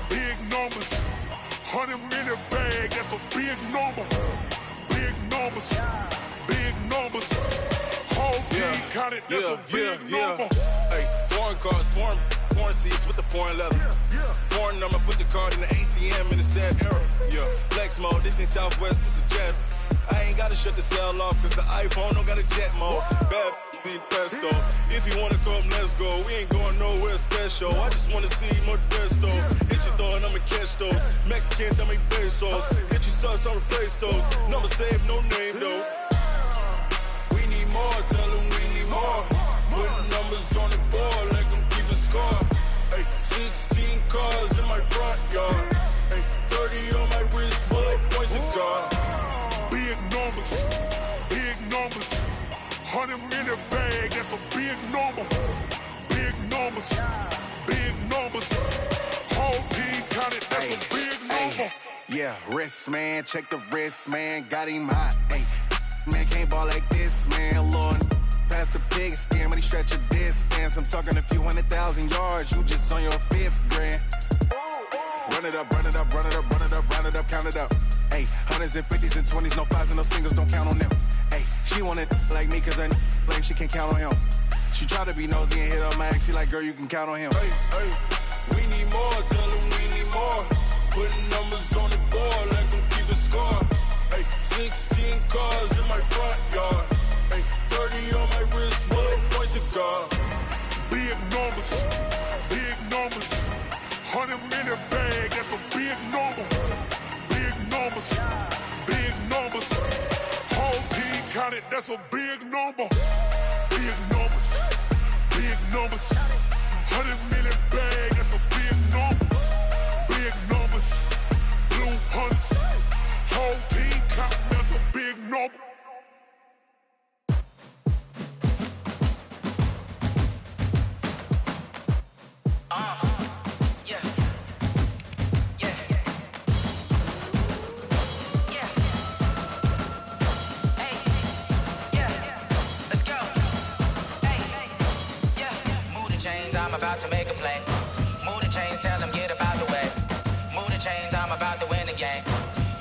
big numbers. 100-minute bag, that's a big number. Big numbers, big numbers. Whole team counted, that's a big number. Hey, foreign cars, foreign seats with the foreign leather. Foreign number, put the card in the ATM in the sad era. Yeah, flex mode, this ain't Southwest, this a jet. I ain't gotta shut the cell off, cause the iPhone don't got a jet mode. Bad be pesto. If you wanna come, let's go. We ain't going nowhere special. I just wanna see Modesto. Hit your thought, I'ma catch those. Mexican, dame pesos. Hit your sus, I'll replace those. Number saved, no name though. We need more, tell them we need more. Putting numbers on the board, like them keep a score. Hey, 16 cars in my front yard. Hey, 30 on my wrist, bullet point to God. Big numbers, big numbers. 100-minute bag, that's a big number. Big numbers, big numbers. Whole team counted, that's a big number. Yeah, wrist man, check the wrist man, got him hot. Ay, man can't ball like this, man. Lord, past the pig skin, but he stretch a distance. I'm talking a few 100,000 yards, you just on your 5th grand. Run it up, run it up, run it up, run it up, run it up, count it up. Ay, hundreds and 50s and 20s, no 5s and no singles, don't count on them. Ay, she want it like me, cause I blame she can't count on him. She try to be nosy and hit up my ex, she like, girl, you can count on him. Hey, hey, we need more, tell them we need more. Putting numbers on the board, like them keep a score. Hey, 16 cars in my front yard. Hey, 30 on my wrist, bullet point to God. Big numbers, big numbers. 100-minute bag, that's a big number. Big numbers, big numbers. Whole team counted, that's a big number. Big numbers, big numbers. 100-minute bag, that's a big number. Big numbers, blue hunts. Whole team counting, that's a big number. I'm about to make a play. Move the chains, tell them get about the way. Move the chains, I'm about to win the game.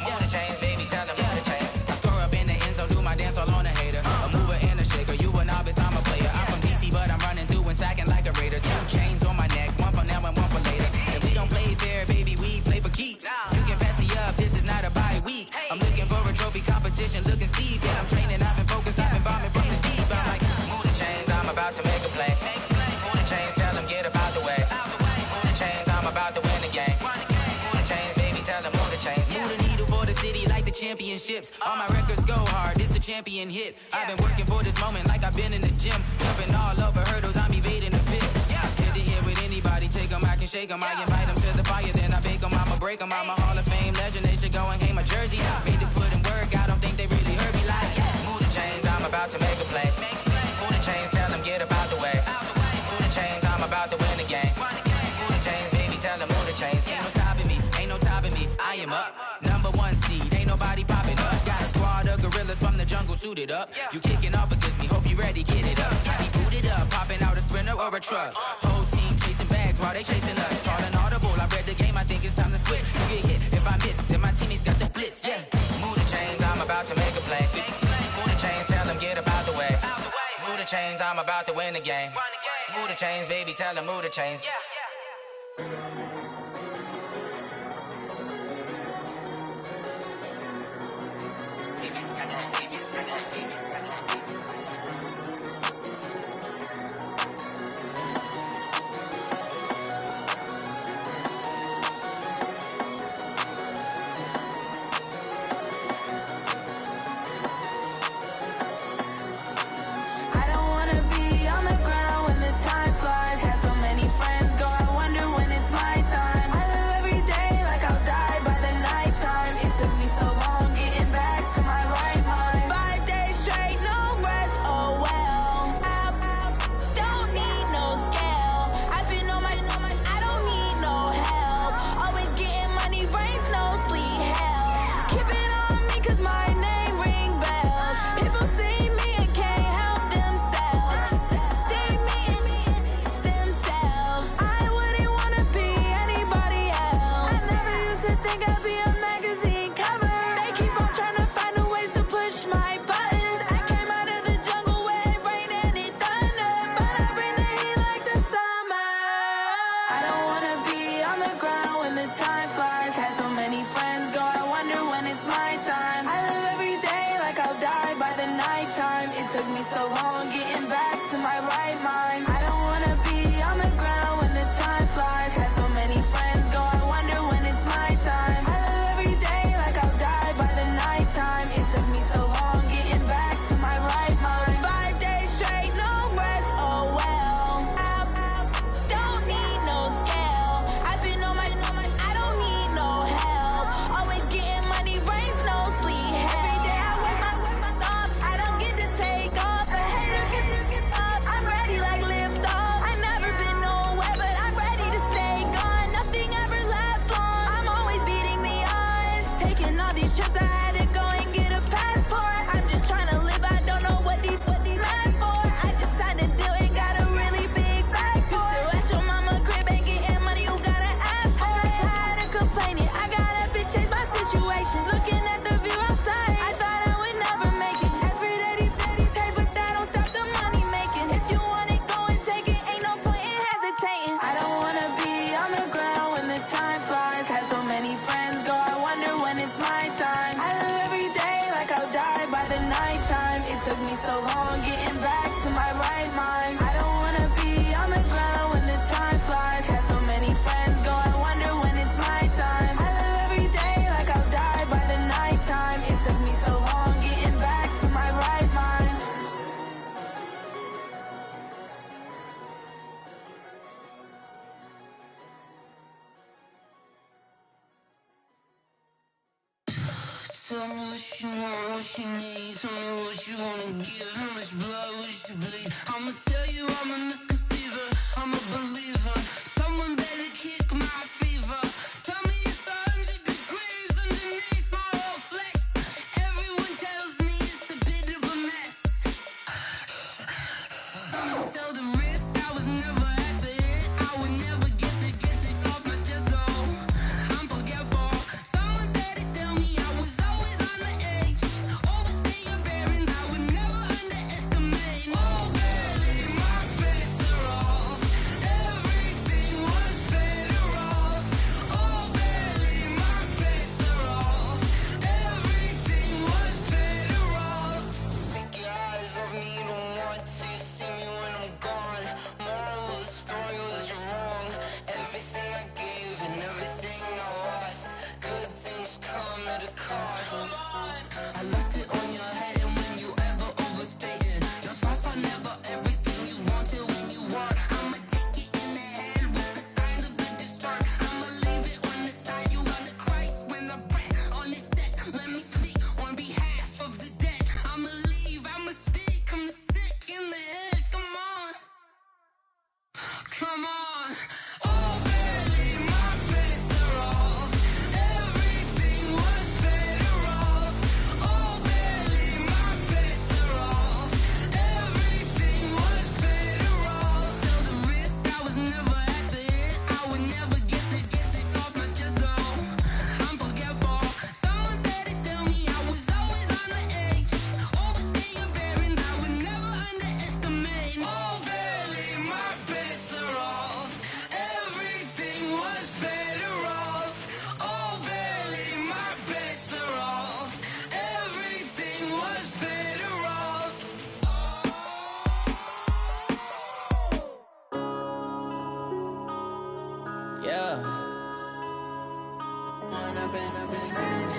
Move the chains, baby, tell them move the chains. I score up in the end zone, do my dance all on a hater. A mover and a shaker, you a novice, I'm a player. I'm from DC, but I'm running through and sacking like a raider. 2 chains on my neck, one for now and one for later. And we don't play fair, baby, we play for keeps. You can pass me up, this is not a bye week. I'm looking for a trophy competition, looking steep. Yeah, I'm training, I've been focused, I've been bombing from the deep. I'm like, move the chains, I'm about to make a play. Move the chains, tell them get about the way. Move the chains, I'm about to win the game. Move the chains, baby, tell them move the chains. Move the needle for the city like the championships. All my records go hard, this a champion hit. I've been working for this moment like I've been in the gym. Jumping all over hurdles, I'm evading the pit. Hit the hit with anybody, take them, I can shake them. I invite them to the fire, then I bake them, I'ma break them. I'm a Hall of Fame legend, they should go and hang my jersey. Made to put in work, I don't think they really heard me like, move the chains, I'm about to make a play. Move the chains, tell them get about the way. Move the chains, I'm about to win the game. Move the chains, baby, tell them move the chains. Ain't no stopping me, ain't no topping me. I am up, number 1 seed, ain't nobody popping up. Got a squad of gorillas from the jungle suited up. You kicking off against me, hope you ready, get it up. I be booted up, popping out a Sprinter or a truck. Whole team chasing bags while they chasing us. Calling audible, I read the game, I think it's time to switch. You get hit, if I miss, then my teammates got the blitz, Move the chains, I'm about to make a play. Move the chains, tell them get about the way. Move the chains, I'm about to win the game. Move the chains, baby, tell them move the chains. I don't wanna be on the ground when the time flies. Had so many friends going Tell me what you want, what you need. Tell me what you wanna give. How much blood would you bleed? I'ma tell you I'm a misconceiver. I'm a believer. Someone better kick my fever. Tell me it's 100 degrees underneath my whole flesh. Everyone tells me it's a bit of a mess. I'ma tell the risk I was never at the end. I would never get this off my chest though. I'm forgetful. Someone better tell me I was always on the edge. Overstay your bearings, I would never underestimate. Oh, barely, my bets are off. Everything was better off. Oh, barely, my bets are off. Everything was better off. Take your eyes off me, don't want to see me when I'm gone. Moral of the story was you're wrong. Everything I gave and everything I lost. Good things come at a cost. I left it on your head, and when you ever overstay it, your thoughts are never everything you wanted when you want. I'ma take it in the head with the signs of the distort. I'ma leave it on the side. You wanna Christ when the breath on this set. Let me speak on behalf of the dead. I'ma leave, I'ma speak. I'm the sick in the head. Come on, come on. Oh, barely, my bets are off. Everything was better off. Oh, barely, my bets are off. Everything was better off. Tell the risk I was never at the end. I would never get this off my chest though. I'm forgetful. Someone better tell me I was always on the edge. Overstay your bearings, I would never underestimate. Oh, barely, my bets are off. Everything was better off. Oh, barely, my bets are off. Everything was better off. Yeah. When I've been smashed.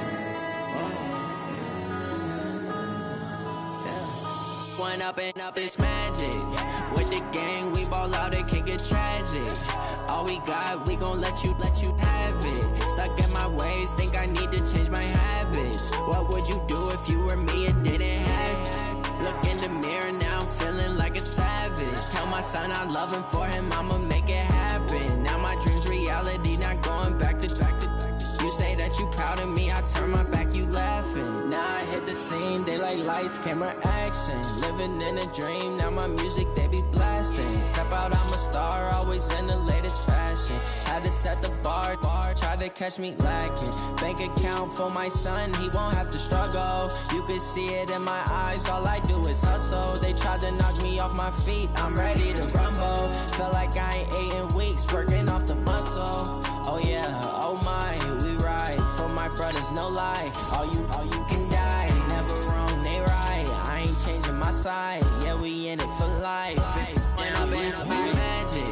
When up it's magic. With the gang, we ball out, it can get tragic. All we got, we gon' let you have it. Stuck in my ways, think I need to change my habits. What would you do if you were me and didn't have it? Look in the mirror, now I'm feeling like a savage. Tell my son I love him, for him I'ma make it happen. Now my dream's reality, not going back to. You say that you proud of me, I turn my back, you laughing. Now I hit the scene, they like lights, camera, action. Living in a dream, now my music, they be blasting. Step out, I'm a star, always in the latest fashion. Had to set the bar, tried to catch me lacking. Bank account for my son, he won't have to struggle. You could see it in my eyes, all I do is hustle. They tried to knock me off my feet, I'm ready to rumble. Felt like I ain't ate in weeks, working off the muscle. Oh yeah, oh my, we ride for my brothers, no lie. All you can die, never wrong, they right. I ain't changing my side, yeah, we in it for life. When I've been it's magic.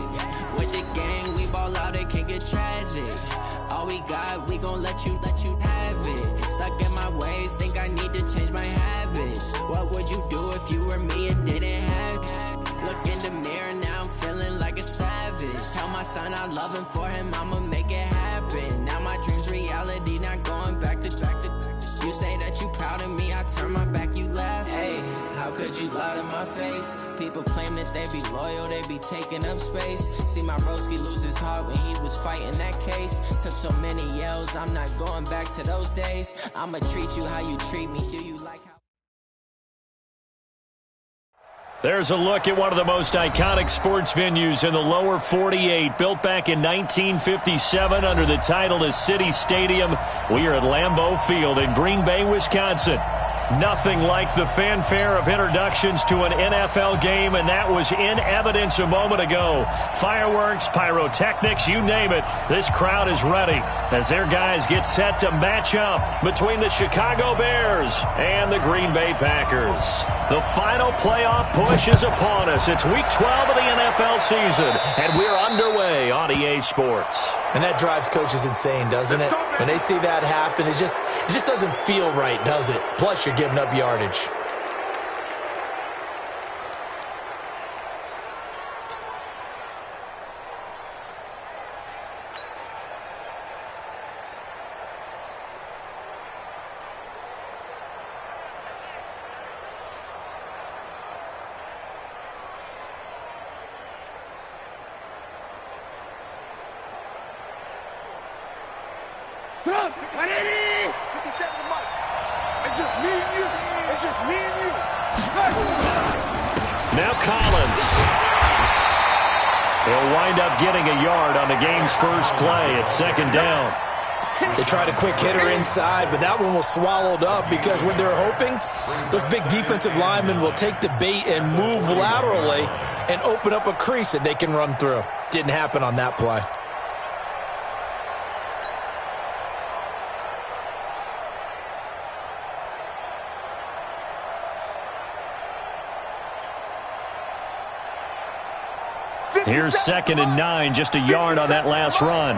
With the gang, we ball out, it can get tragic. All we got, we gon' let you have it. Stuck in my ways, think I need to change my habits. What would you do if you were me and didn't have it? Look in the mirror, now I'm feeling like a savage. Tell my son I love him, for him I'ma make it happen. Now my dream's reality, not going back to. You say that you proud of me, I turn my back, you laugh. Hey, how could you lie to my face? People claim that they be loyal, they be taking up space. See my broski lose his heart when he was fighting that case. Took so many yells, I'm not going back to those days. I'ma treat you how you treat me, do you like how... There's a look at one of the most iconic sports venues in the lower 48. Built back in 1957 under the title of City Stadium. We are at Lambeau Field in Green Bay, Wisconsin. Nothing like the fanfare of introductions to an NFL game, and that was in evidence a moment ago. Fireworks, pyrotechnics, you name it. This crowd is ready as their guys get set to match up between the Chicago Bears and the Green Bay Packers. The final playoff push is upon us. It's week 12 of the NFL season, and we're underway on EA Sports. And that drives coaches insane, doesn't it? When they see that happen, it just doesn't feel right, does it? Plus, you're giving up yardage. It's just me and you. It's just me and you. Now Collins. He'll wind up getting a yard on the game's first play at second down. They tried a quick hitter inside, but that one was swallowed up because what they're hoping, those big defensive linemen will take the bait and move laterally and open up a crease that they can run through. Didn't happen on that play. Here's 2nd and 9, just a yard on that last run.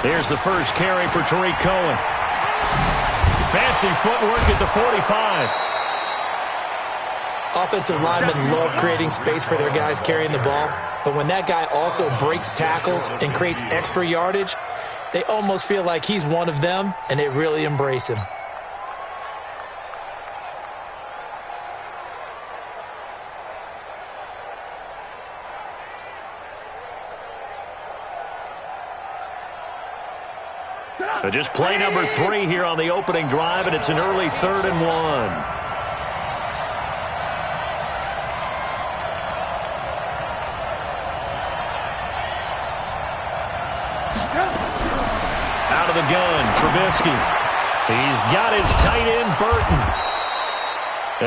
Here's the first carry for Tariq Cohen. Fancy footwork at the 45. Offensive linemen love creating space for their guys carrying the ball, but when that guy also breaks tackles and creates extra yardage, they almost feel like he's one of them, and they really embrace him. Just play number 3 here on the opening drive, and it's an early 3rd and 1. Out of the gun, Trubisky. He's got his tight end, Burton.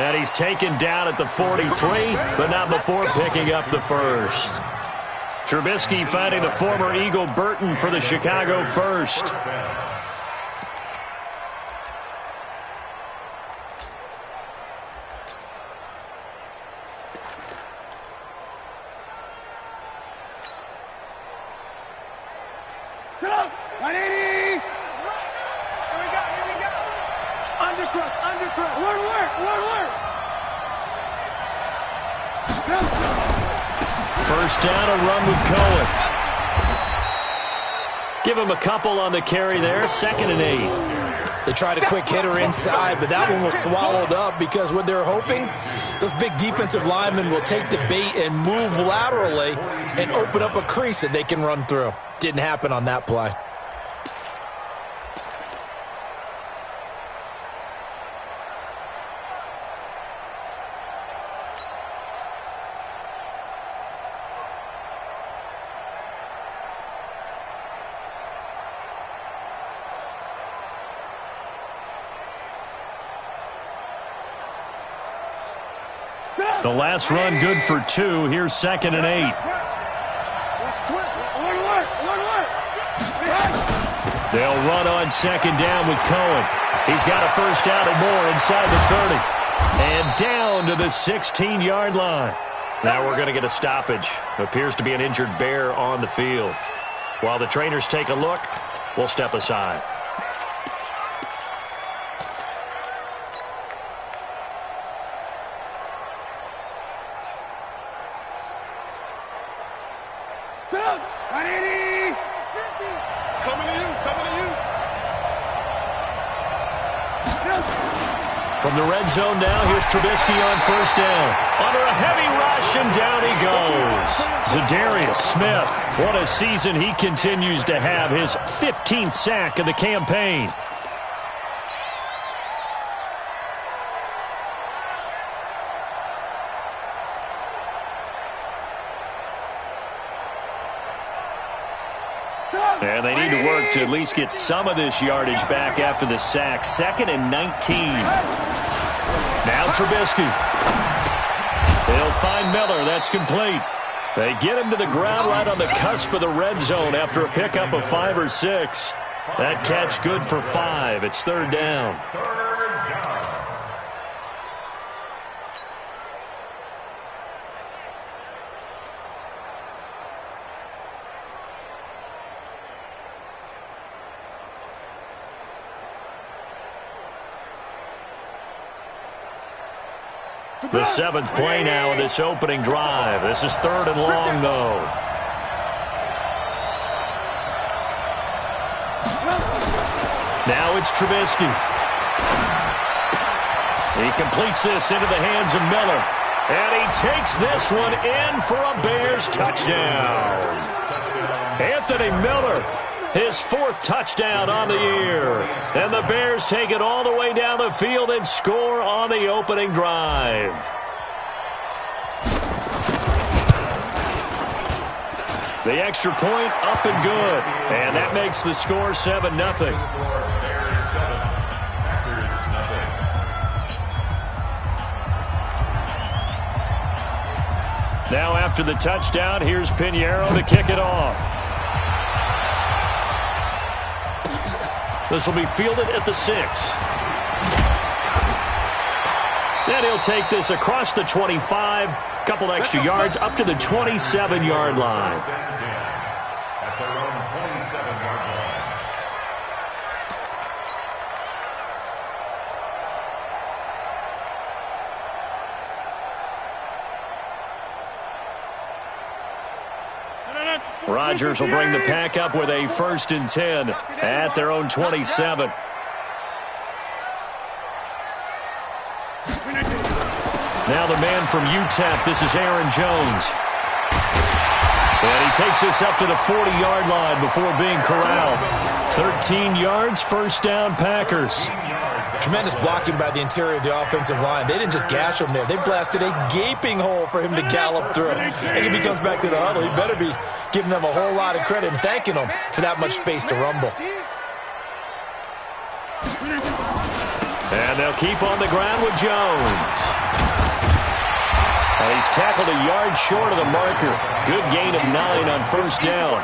And he's taken down at the 43, but not before picking up the first. Trubisky finding the former Eagle Burton for the Chicago first. First down, a run with Cohen. Give him a couple on the carry there, 2nd and 8. They tried a quick hitter inside, but that one was swallowed up because what they're hoping, those big defensive linemen will take the bait and move laterally and open up a crease that they can run through. Didn't happen on that play. The last run good for 2. Here's 2nd and 8. They'll run on 2nd down with Cohen. He's got a first down and more inside the 30. And down to the 16-yard line. Now we're going to get a stoppage. Appears to be an injured Bear on the field. While the trainers take a look, we'll step aside. From the red zone now, here's Trubisky on first down. Under a heavy rush, and down he goes. Zadarius Smith, what a season he continues to have. His 15th sack of the campaign. And they need to work to at least get some of this yardage back after the sack. 2nd and 19. Now Trubisky. They'll find Miller. That's complete. They get him to the ground right on the cusp of the red zone after a pickup of 5 or 6. That catch good for 5. It's 3rd down. The 7th play now in this opening drive. This is 3rd and long, though. Now it's Trubisky. He completes this into the hands of Miller. And he takes this one in for a Bears touchdown. Anthony Miller, his 4th touchdown on the year. And the Bears take it all the way down the field and score on the opening drive. The extra point up and good. And that makes the score 7-0. Now after the touchdown, here's Pinheiro to kick it off. This will be fielded at the 6. Then he'll take this across the 25, couple extra yards up to the 27-yard line. At their own 27-yard line. Rodgers will bring the pack up with a 1st and 10 at their own 27. Now the man from UTEP, this is Aaron Jones. And he takes this up to the 40-yard line before being corralled. 13 yards, 1st down, Packers. Tremendous blocking by the interior of the offensive line. They didn't just gash him there. They blasted a gaping hole for him to gallop through. And if he comes back to the huddle, he better be giving them a whole lot of credit and thanking them for that much space to rumble. And they'll keep on the ground with Jones. And he's tackled a yard short of the marker. Good gain of 9 on 1st down.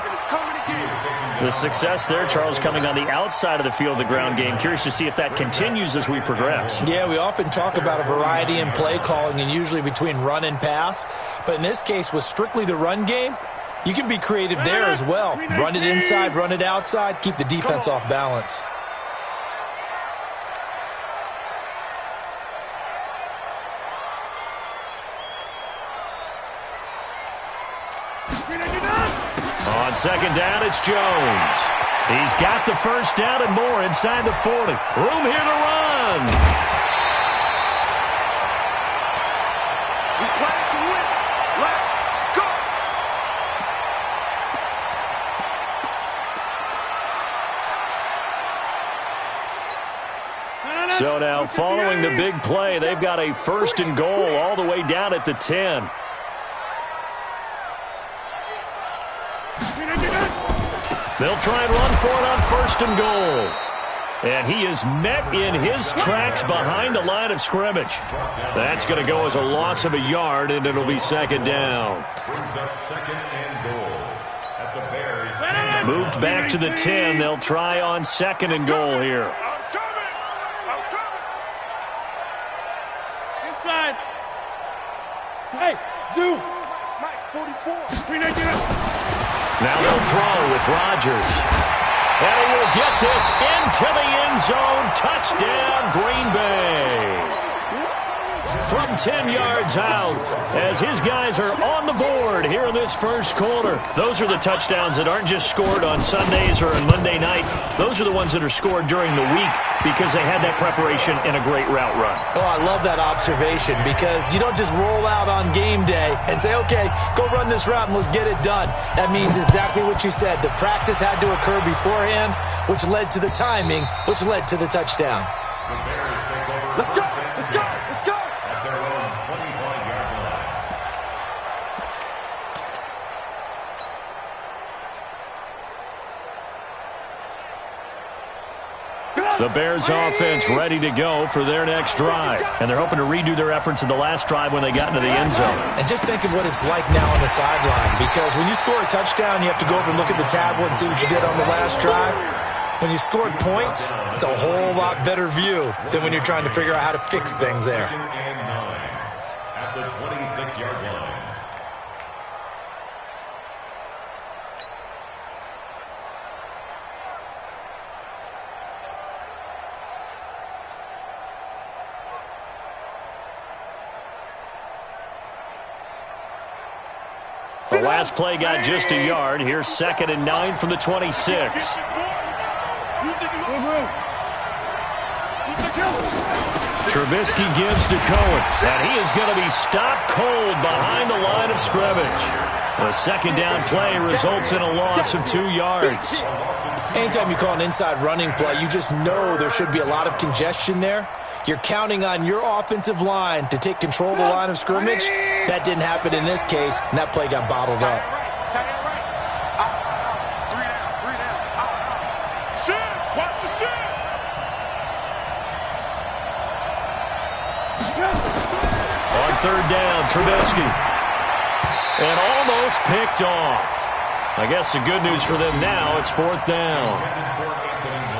The success there, Charles, coming on the outside of the field, the ground game. Curious to see if that continues as we progress. Yeah, we often talk about a variety in play calling and usually between run and pass. But in this case, with strictly the run game, you can be creative there as well. Run it inside, run it outside, keep the defense off balance. On 2nd down, it's Jones. He's got the 1st down and more inside the 40. Room here to run. We play to win. Let's go. So now, following the big play, they've got a 1st and goal all the way down at the 10. They'll try and run for it on 1st and goal. And he is met in his tracks behind the line of scrimmage. That's going to go as a loss of a yard, and it'll be 2nd down. Brings up 2nd and goal. At the Bears. Moved back to the 10. They'll try on 2nd and goal here. Inside. Hey, Zoo. Mike, 44. Now they'll throw with Rodgers. And he will get this into the end zone. Touchdown, Green Bay. From 10 yards out, as his guys are on the board here in this 1st quarter. Those are the touchdowns that aren't just scored on Sundays or on Monday night. Those are the ones that are scored during the week because they had that preparation and a great route run. Oh, I love that observation because you don't just roll out on game day and say, okay, go run this route and let's get it done. That means exactly what you said. The practice had to occur beforehand, which led to the timing, which led to the touchdown. The Bears take over. Let's go. Let's go. Let's go. At their own 25-yard line. The Bears offense ready to go for their next drive. And they're hoping to redo their efforts in the last drive when they got into the end zone. And just think of what it's like now on the sideline, because when you score a touchdown, you have to go over and look at the tablet and see what you did on the last drive. When you scored points, it's a whole lot better view than when you're trying to figure out how to fix things there. 2nd and 9. At the 26-yard line. The last play got just a yard. Here's 2nd and 9 from the 26. Trubisky gives to Cohen, and he is going to be stopped cold behind the line of scrimmage. The second down play results in a loss of 2 yards. Anytime you call an inside running play, you just know there should be a lot of congestion there. You're counting on your offensive line to take control of the line of scrimmage. That didn't happen in this case, and that play got bottled up. On third down, Trubisky. And almost picked off. I guess the good news for them now, it's fourth down.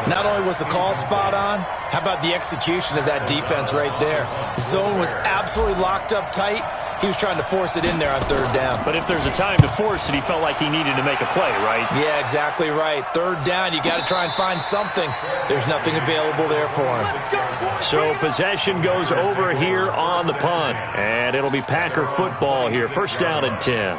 Not only was the call spot on, how about the execution of that defense right there? Zone was absolutely locked up tight. He was trying to force it in there on third down. But if there's a time to force it, he felt like he needed to make a play, right? Yeah, exactly right. Third down, you got to try and find something. There's nothing available there for him. So possession goes over here on the punt. And it'll be Packer football here. First down and 10.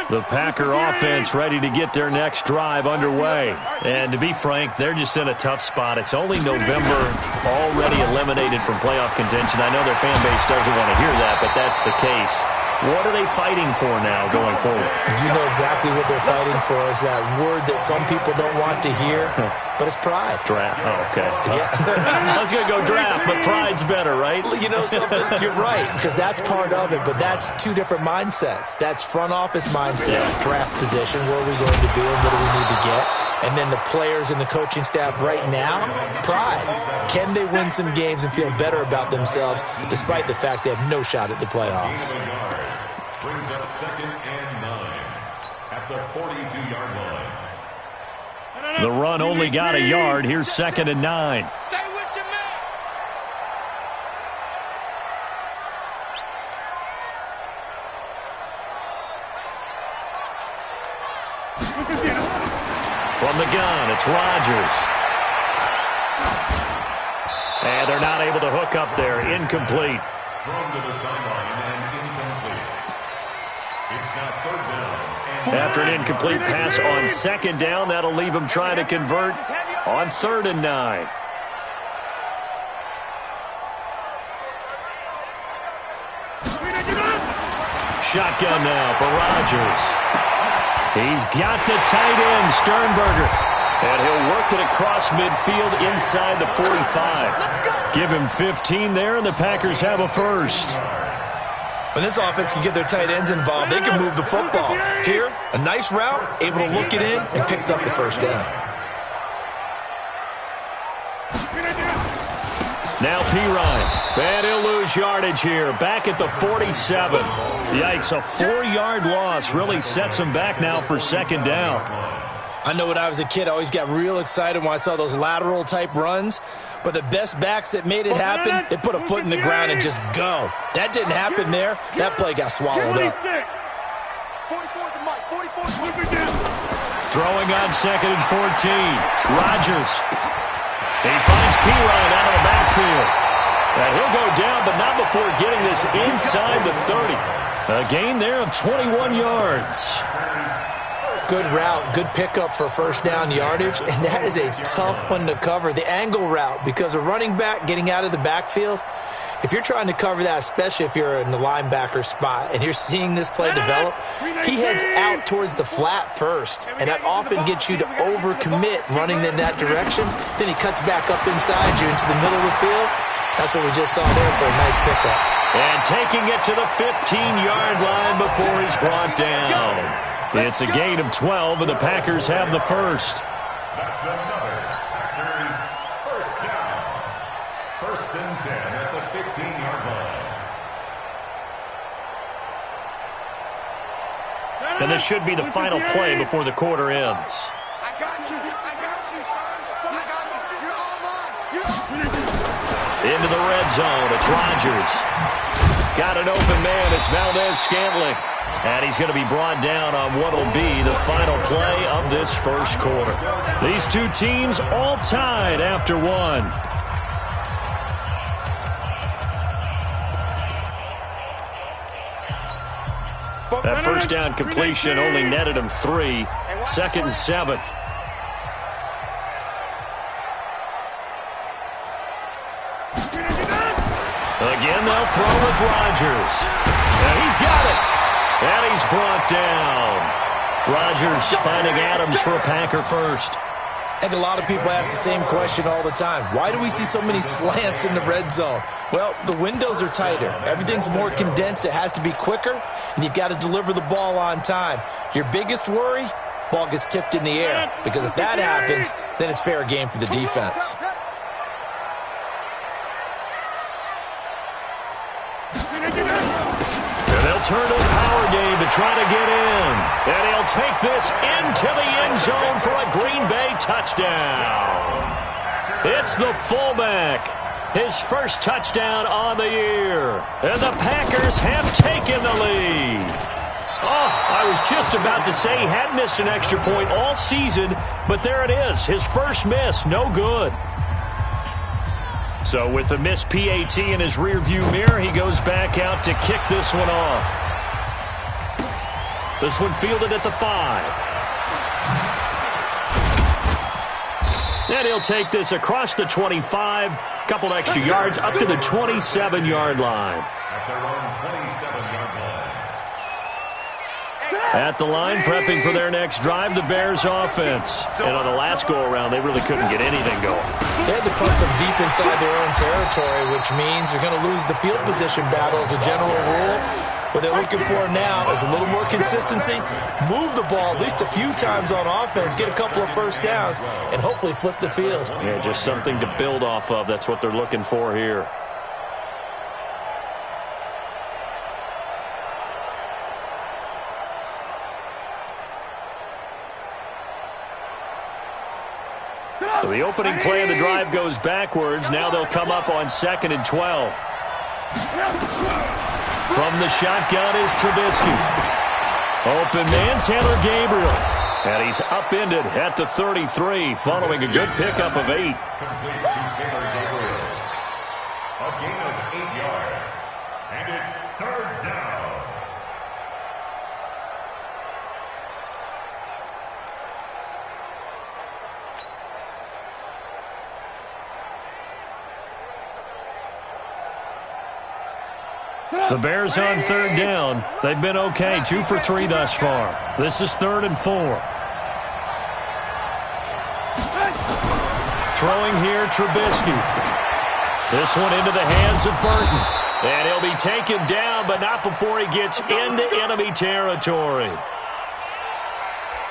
The Packer offense ready to get their next drive underway. And to be frank, they're just in a tough spot. It's only November, already eliminated from playoff contention. I know their fan base doesn't want to hear that, but that's the case. What are they fighting for now going forward? You know exactly what they're fighting for. Is that word that some people don't want to hear, but it's pride. Draft. Oh, okay. Yeah. I was going to go draft, but pride's better, right? You know something? You're right, because that's part of it, but that's two different mindsets. That's front office mindset, draft position, where are we going to be and what do we need to get? And then the players and the coaching staff right now, pride. Can they win some games and feel better about themselves despite the fact they have no shot at the playoffs? Brings up second and 9 at the 42-yard line. The run only got a yard. Here's second and 9. Stay with your man. From the gun, it's Rodgers. And they're not able to hook up there. Incomplete. Thrown to the sideline and incomplete. It's now third down. After an incomplete pass on second down, that'll leave him trying to convert on third and 9. Shotgun now for Rodgers. He's got the tight end, Sternberger. And he'll work it across midfield inside the 45. Give him 15 there, and the Packers have a first. When this offense can get their tight ends involved, they can move the football. Here, a nice route, able to look it in, and picks up the first down. Now Pirine, and he'll lose yardage here, back at the 47. Yikes, a 4-yard loss really sets him back now for second down. I know when I was a kid, I always got real excited when I saw those lateral-type runs. But the best backs that made it happen, they put a foot in the ground and just go. That didn't happen there. That play got swallowed up. Throwing on second and 14. Rodgers. He finds Pirine out of the backfield. And he'll go down, but not before getting this inside the 30. A gain there of 21 yards. Good route, good pickup for first down yardage, and that is a tough one to cover. The angle route, because a running back getting out of the backfield, if you're trying to cover that, especially if you're in the linebacker spot and you're seeing this play develop, he heads out towards the flat first, and that often gets you to overcommit running in that direction. Then he cuts back up inside you into the middle of the field. That's what we just saw there for a nice pickup. And taking it to the 15-yard line before he's brought down. It's a gain of 12, and the Packers have the first. That's another Packers first down. First and 10 at the 15-yard line. And this should be the final play before the quarter ends. I got you, son. I got you. You're all mine. Into the red zone, it's Rodgers. Got an open man, it's Valdez-Scantling. And he's going to be brought down on what will be the final play of this first quarter. These two teams all tied after one. That first down completion only netted him 3. Second and 7. They'll throw with Rodgers. And he's got it. And he's brought down. Rodgers finding Adams for a Packer first. I think a lot of people ask the same question all the time. Why do we see so many slants in the red zone? Well, the windows are tighter. Everything's more condensed. It has to be quicker, and you've got to deliver the ball on time. Your biggest worry, ball gets tipped in the air, because if that happens, then it's fair game for the defense. And they'll turn to the power game to try to get in. And he'll take this into the end zone for a Green Bay touchdown. It's the fullback. His first touchdown on the year. And the Packers have taken the lead. Oh, I was just about to say he hadn't missed an extra point all season, but there it is. His first miss, no good. So with the missed PAT in his rearview mirror, he goes back out to kick this one off. This one fielded at the 5. And he'll take this across the 25, couple extra yards up to the 27-yard line. At the line, prepping for their next drive, the Bears offense. And on the last go-around, they really couldn't get anything going. They had to punt from deep inside their own territory, which means they're going to lose the field position battle as a general rule. What they're looking for now is a little more consistency, move the ball at least a few times on offense, get a couple of first downs, and hopefully flip the field. Yeah, just something to build off of. That's what they're looking for here. So the opening play of the drive goes backwards. Now they'll come up on 2nd and 12. From the shotgun is Trubisky. Open man, Taylor Gabriel. And he's upended at the 33, following a good pickup of 8. Complete to Taylor Gabriel. A gain of 8 yards. And it's 3rd down. The Bears on 3rd down. They've been okay, 2 for 3 thus far. This is 3rd and 4. Throwing here, Trubisky. This one into the hands of Burton. And he'll be taken down, but not before he gets into enemy territory.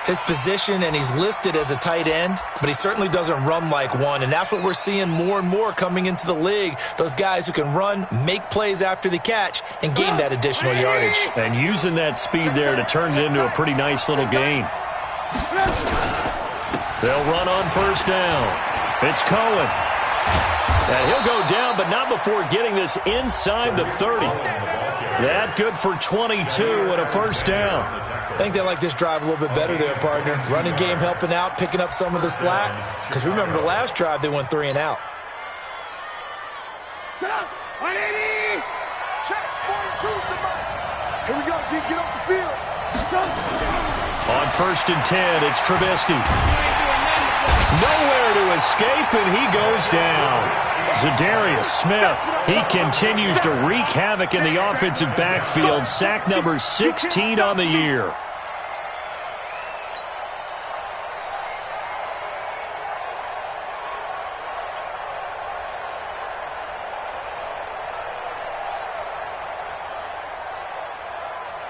His position, and he's listed as a tight end, but he certainly doesn't run like one, and that's what we're seeing more and more coming into the league. Those guys who can run, make plays after the catch, and gain that additional yardage. And using that speed there to turn it into a pretty nice little gain. They'll run on 1st down. It's Cohen. And he'll go down, but not before getting this inside the 30. That good for 22 and a 1st down. I think they like this drive a little bit better there, partner. Running game helping out, picking up some of the slack. Because remember, the last drive, they went 3 and out. Check, 1, 2, here we go, G, get off the field. On 1st and 10, it's Trubisky. Nowhere to escape, and he goes down. Za'Darius Smith, he continues to wreak havoc in the offensive backfield. Sack number 16 on the year.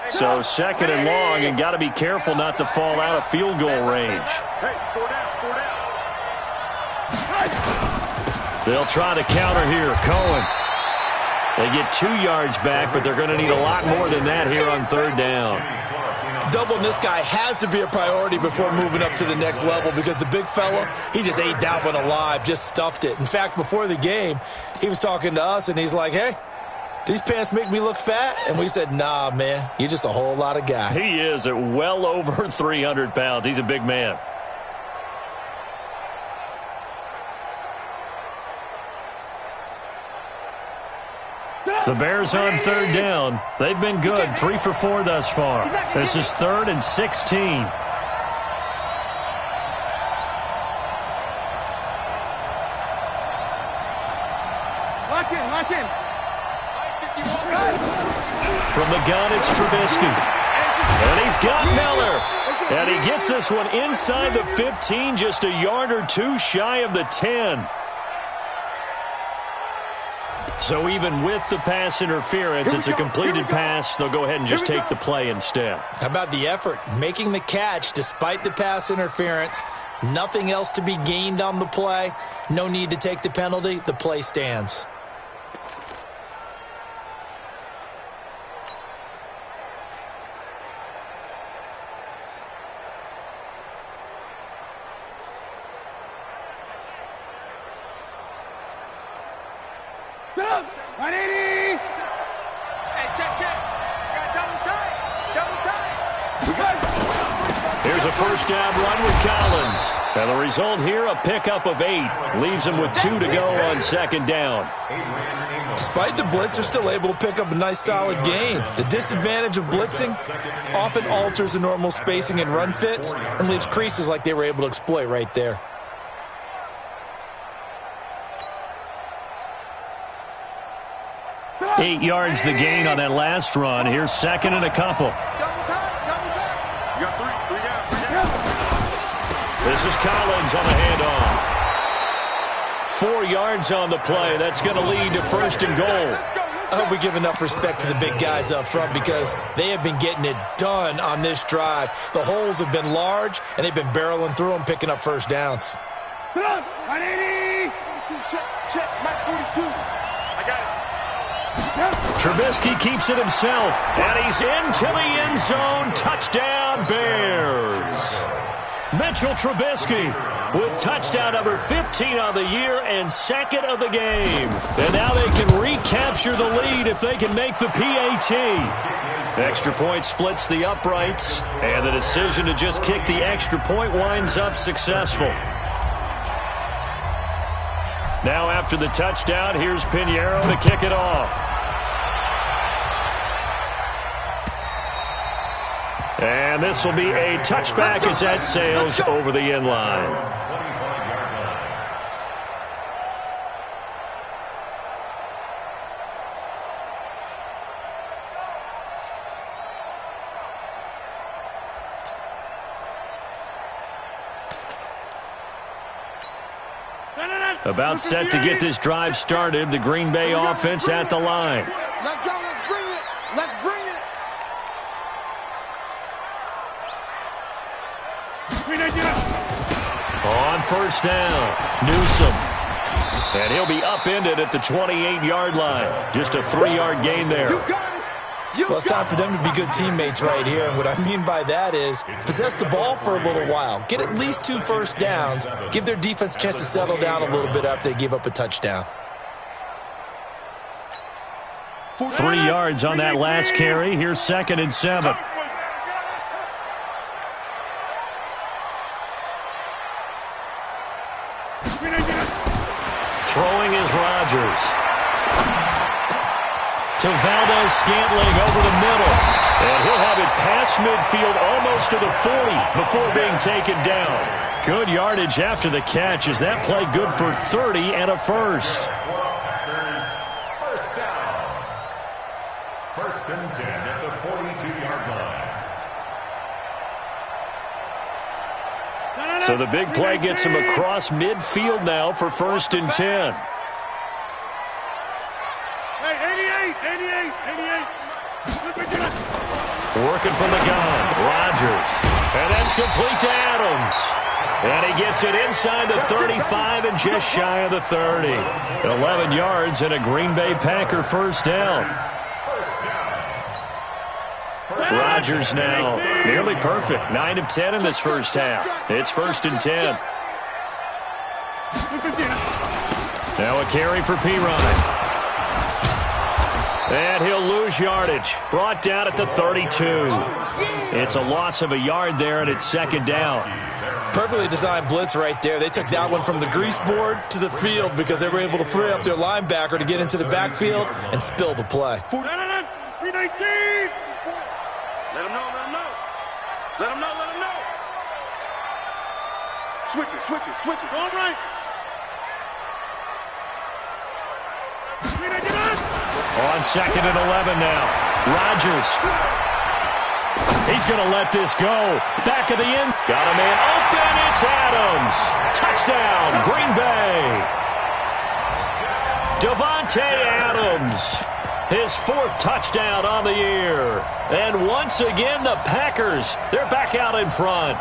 So 2nd and long, and got to be careful not to fall out of field goal range. Hey, 4 down. They'll try to counter here. Cohen. They get 2 yards back, but they're going to need a lot more than that here on 3rd down. Doubling this guy has to be a priority before moving up to the next level, because the big fella, he just ate that one alive, just stuffed it. In fact, before the game, he was talking to us, and he's like, hey, these pants make me look fat? And we said, nah, man, you're just a whole lot of guy. He is at well over 300 pounds. He's a big man. The Bears on 3rd down. They've been good, 3 for 4 thus far. This is 3rd and 16. Lock in. From the gun, it's Trubisky. And he's got Miller. And he gets this one inside the 15, just a yard or two shy of the 10. So even with the pass interference, it's a completed pass. They'll go ahead and just take the play instead. How about the effort? Making the catch despite the pass interference. Nothing else to be gained on the play. No need to take the penalty. The play stands. Here's a first down run with Collins. And the result here, a pickup of 8. Leaves him with 2 to go on second down. Despite the blitz, they're still able to pick up a nice solid gain. The disadvantage of blitzing often alters the normal spacing and run fits and leaves creases like they were able to exploit right there. Eight yards the gain on that last run. Here's second and a couple. This is Collins on the handoff. 4 yards on the play. That's going to lead to first and goal. I hope we give enough respect to the big guys up front because they have been getting it done on this drive. The holes have been large, and they've been barreling through them, picking up first downs. Check, Mike 42. I got it. Trubisky keeps it himself, and he's into the end zone. Touchdown, Bears. Mitchell Trubisky with touchdown number 15 on the year and second of the game. And now they can recapture the lead if they can make the PAT. Extra point splits the uprights, and the decision to just kick the extra point winds up successful. Now after the touchdown, here's Pinheiro to kick it off. And this will be a touchback as that sails over the end line. About set to get this drive started. The Green Bay offense at the line. Let's go. Let's bring it. Let's bring it. On first down, Newsome. And he'll be upended at the 28-yard line. Just a 3-yard gain there. Well, it's time for them to be good teammates right here. And what I mean by that is possess the ball for a little while. Get at least 2 first downs. Give their defense a chance to settle down a little bit after they give up a touchdown. 3 yards on that last carry. Here's second and 7. Throwing is Rodgers. To Valdez-Scantling over the middle. And he'll have it past midfield almost to the 40 before being taken down. Good yardage after the catch. Is that play good for 30 and a first? First down. First and 10 at the 42-yard line. So the big play gets him across midfield now for first and 10. Working from the gun, Rodgers. And that's complete to Adams. And he gets it inside the 35 and just shy of the 30. 11 yards and a Green Bay Packer first down. Rodgers now nearly perfect. 9 of 10 in this first half. It's first and 10. Now a carry for Pirine. And he'll lose yardage. Brought down at the 32. It's a loss of a yard there, and it's second down. Perfectly designed blitz right there. They took that one from the grease board to the field because they were able to free up their linebacker to get into the backfield and spill the play. 319. Let him know, let him know. Let him know, let him know. Switch it, switch it, switch it. Go right. On second and 11 now. Rodgers. He's going to let this go. Back of the end. Got a man open. It's Adams. Touchdown, Green Bay. Davante Adams. His 4th touchdown on the year. And once again, the Packers, they're back out in front.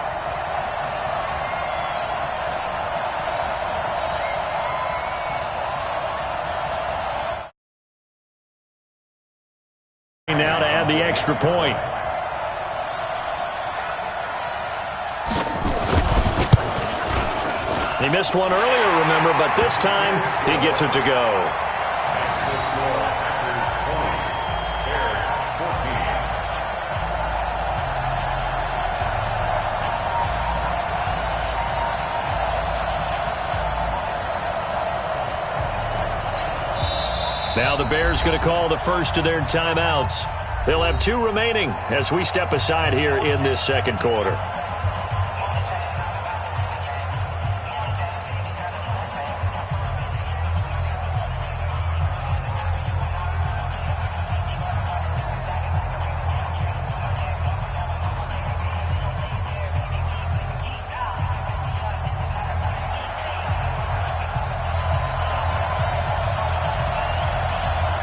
Now to add the extra point. He missed one earlier, remember, but this time he gets it to go. Now the Bears going to call the first of their timeouts. They'll have 2 remaining as we step aside here in this second quarter.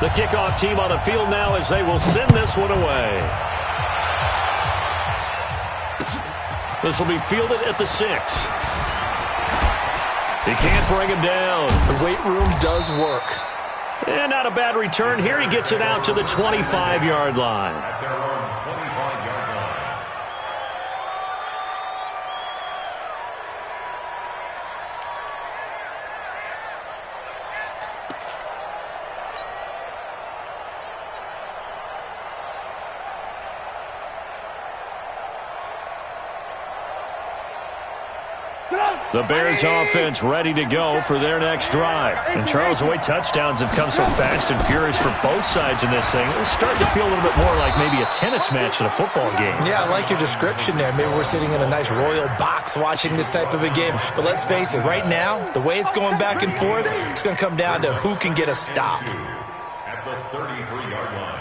The kickoff team on the field now as they will send this one away. This will be fielded at the 6. He can't bring him down. The weight room does work. And not a bad return here. He gets it out to the 25-yard line. At their own 25-yard line. The Bears offense ready to go for their next drive. And Charles, the way touchdowns have come so fast and furious for both sides in this thing, it's starting to feel a little bit more like maybe a tennis match than a football game. Yeah, I like your description there. Maybe we're sitting in a nice royal box watching this type of a game. But let's face it, right now, the way it's going back and forth, it's going to come down to who can get a stop. At the 33-yard line.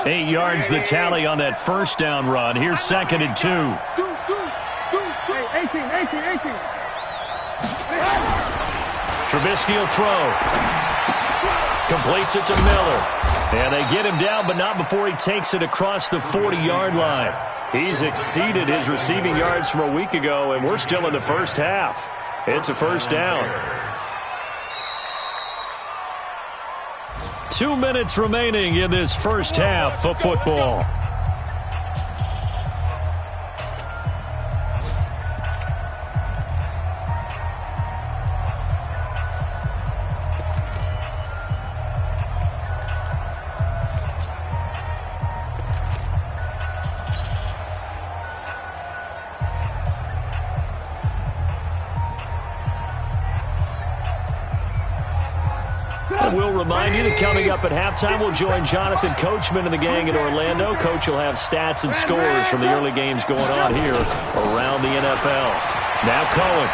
8 yards the tally on that first down run. Here's 2nd and 2. 18. Trubisky will throw. Completes it to Miller. And they get him down, but not before he takes it across the 40-yard line. He's exceeded his receiving yards from a week ago, and we're still in the first half. It's a first down. 2 minutes remaining in this first half of football. We'll remind you that coming up at halftime, we'll join Jonathan Coachman and the gang in Orlando. Coach will have stats and scores from the early games going on here around the NFL. Now Cohen.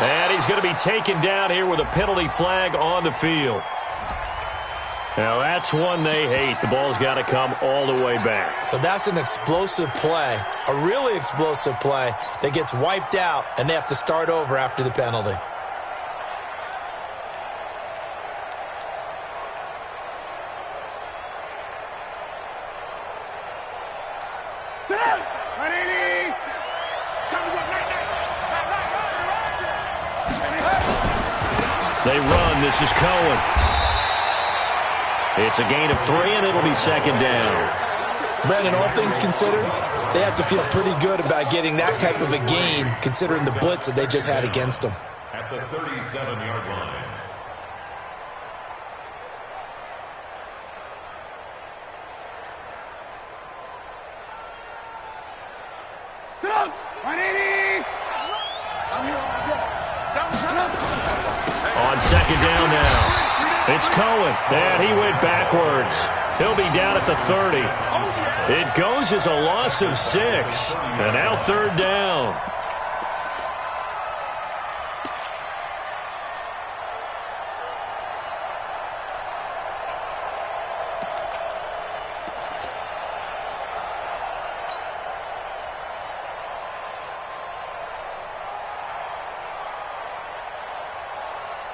And he's going to be taken down here with a penalty flag on the field. Now, that's one they hate. The ball's got to come all the way back. So that's an explosive play, a really explosive play that gets wiped out, and they have to start over after the penalty. They run. This is Cohen. It's a gain of 3, and it'll be 2nd down. Brandon, all things considered, they have to feel pretty good about getting that type of a gain, considering the blitz that they just had against them. At the 37-yard line. On 2nd down now. It's Cohen, and he went backwards. He'll be down at the 30. It goes as a loss of 6, and now 3rd down.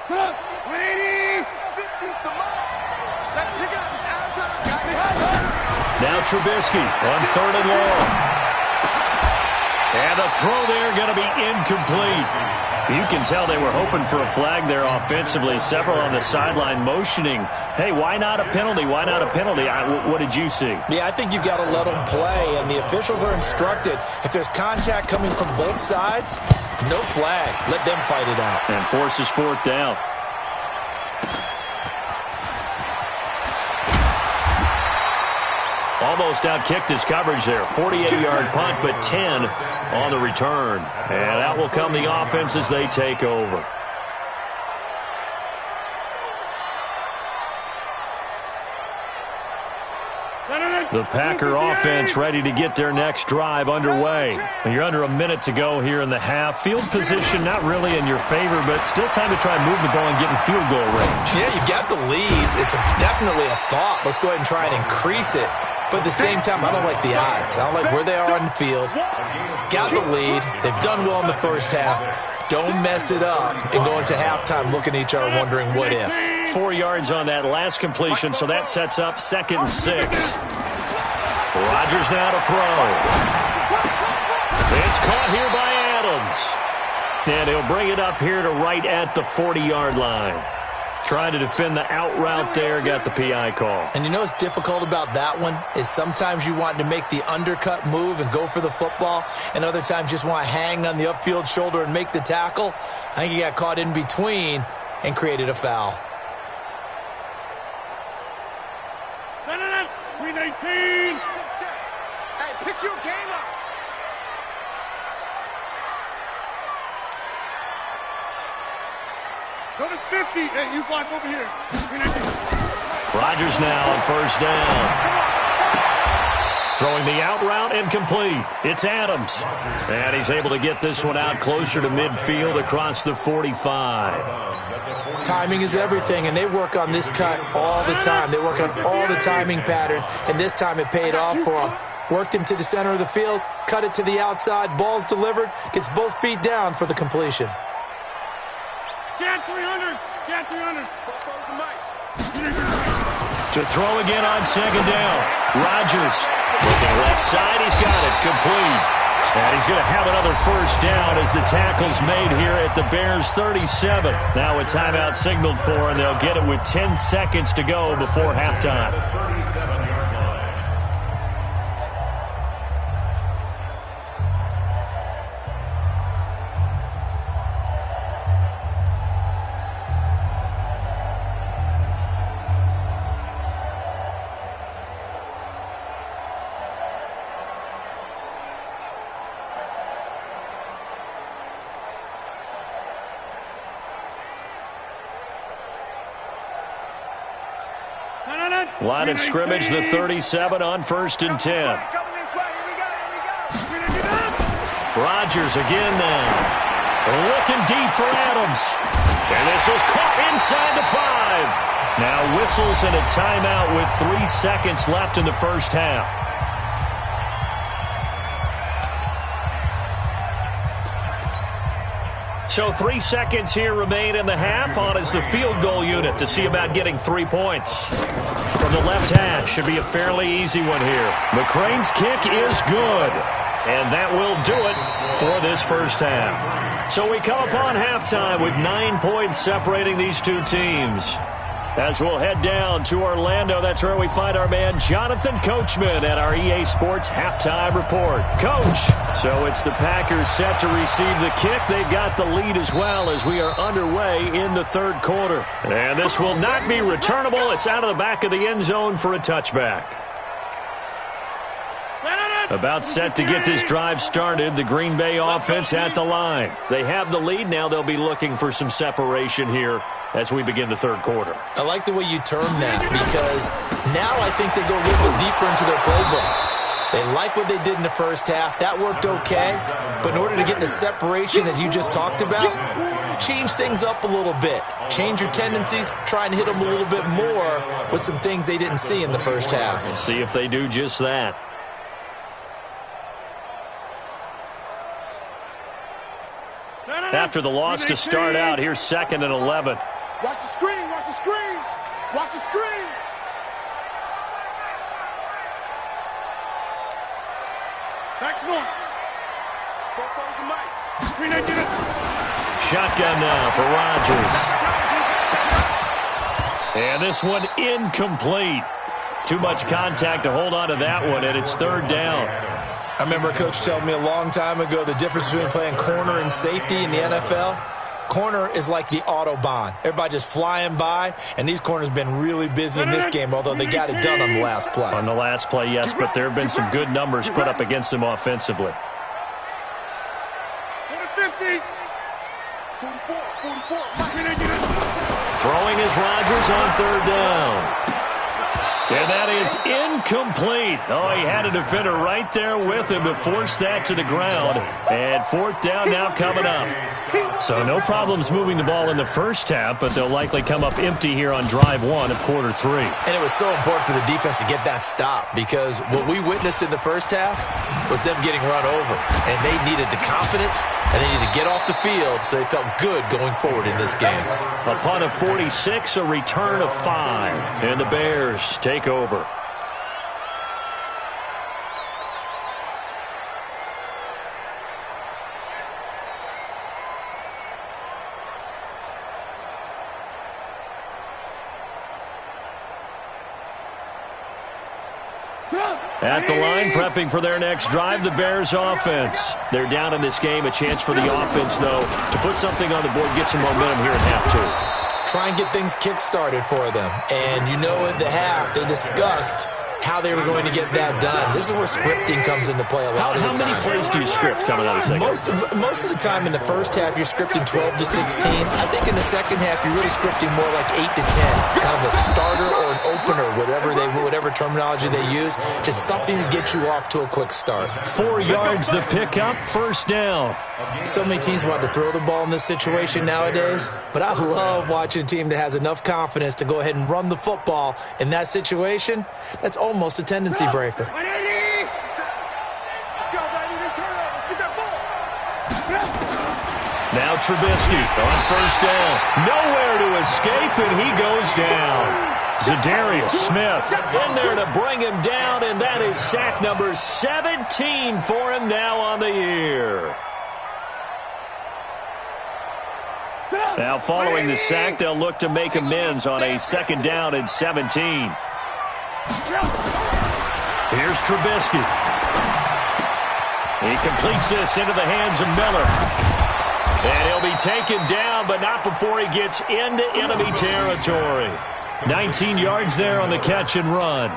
180. 50. Let's pick it up. It's out of time, guys. Now Trubisky on 3rd and long. And the throw there going to be incomplete. You can tell they were hoping for a flag there offensively. Several on the sideline motioning, hey, why not a penalty? Why not a penalty? What did you see? Yeah, I think you got to let them play, and the officials are instructed, if there's contact coming from both sides, no flag. Let them fight it out. And forces 4th down. Almost outkicked his coverage there. 48-yard punt, but 10 on the return. And out will come the offense as they take over. The Packer offense ready to get their next drive underway. You're under a minute to go here in the half. Field position not really in your favor, but still time to try and move the ball and get in field goal range. Yeah, you got the lead. It's definitely a thought. Let's go ahead and try and increase it. But at the same time, I don't like the odds. I don't like where they are on the field. Got the lead. They've done well in the first half. Don't mess it up and go into halftime looking at each other wondering what if. 4 yards on that last completion, so that sets up 2nd and 6. Rodgers now to throw. It's caught here by Adams. And he'll bring it up here to right at the 40-yard line. Trying to defend the out route there, got the PI call. And you know what's difficult about that one is sometimes you want to make the undercut move and go for the football, and other times just want to hang on the upfield shoulder and make the tackle. I think he got caught in between and created a foul. 319. Hey, pick your game up. Go to 50. Hey, you block over here. Rodgers now on 1st down. Throwing the out route incomplete. It's Adams. And he's able to get this one out closer to midfield across the 45. Timing is everything, and they work on this cut all the time. They work on all the timing patterns, and this time it paid off for them. Worked him to the center of the field, cut it to the outside, ball's delivered, gets both feet down for the completion. Get 300. Get 300. To throw again on 2nd down. Rodgers looking left side. He's got it. Complete. And he's going to have another 1st down as the tackle's made here at the Bears' 37. Now a timeout signaled for, and they'll get it with 10 seconds to go before halftime. Line of scrimmage, the 37 on 1st and 10. Rodgers again now. Looking deep for Adams. And this is caught inside the 5. Now whistles and a timeout with 3 seconds left in the first half. So 3 seconds here remain in the half. On is the field goal unit to see about getting 3 points. From the left hash, should be a fairly easy one here. McCrane's kick is good. And that will do it for this first half. So we come upon halftime with 9 points separating these two teams. As we'll head down to Orlando, that's where we find our man Jonathan Coachman at our EA Sports Halftime Report. Coach, so it's the Packers set to receive the kick. They've got the lead as well as we are underway in the third quarter. And this will not be returnable. It's out of the back of the end zone for a touchback. About set to get this drive started, the Green Bay offense at the line. They have the lead. Now they'll be looking for some separation here as we begin the third quarter. I like the way you term that because now I think they go a little bit deeper into their playbook. They like what they did in the first half. That worked okay. But in order to get the separation that you just talked about, change things up a little bit. Change your tendencies. Try and hit them a little bit more with some things they didn't see in the first half. We'll see if they do just that. After the loss to start out, here's 2nd and 11. Watch the screen, watch the screen. Watch the screen. Back north. Shotgun now for Rodgers. And this one incomplete. Too much contact to hold on to that one, and it's third down. I remember a coach telling me a long time ago the difference between playing corner and safety in the NFL. Corner is like the Autobahn. Everybody just flying by, and these corners have been really busy in this game, although they got it done on the last play. On the last play, yes, but there have been some good numbers put up against them offensively. 50. 44. Throwing is Rodgers on third down. And that is incomplete. Oh, he had a defender right there with him to force that to the ground. And fourth down now coming up. So no problems moving the ball in the first half, but they'll likely come up empty here on drive one of quarter three. And it was so important for the defense to get that stop because what we witnessed in the first half was them getting run over. And they needed the confidence, and they needed to get off the field so they felt good going forward in this game. A punt of 46, a return of 5. And the Bears take over. At the line, prepping for their next drive, the Bears offense. They're down in this game. A chance for the offense, though, to put something on the board, get some momentum here in half two. Try and get things kick-started for them. And you know at the half, they discussed how they were going to get that done. This is where scripting comes into play a lot of the time. How many plays do you script coming out of the second? Most of the time in the first half, you're scripting 12 to 16. I think in the second half, you're really scripting more like 8 to 10. Kind of a starter or an opener, whatever terminology they use. Just something to get you off to a quick start. 4 yards the pickup, first down. So many teams want to throw the ball in this situation nowadays, but I love watching a team that has enough confidence to go ahead and run the football in that situation. That's almost a tendency breaker. Now Trubisky on first down. Nowhere to escape, and he goes down. Zadarius Smith in there to bring him down, and that is sack number 17 for him now on the year. Now following the sack, they'll look to make amends on a second down and 17. Here's Trubisky. He completes this into the hands of Miller. And he'll be taken down, but not before he gets into enemy territory. 19 yards there on the catch and run.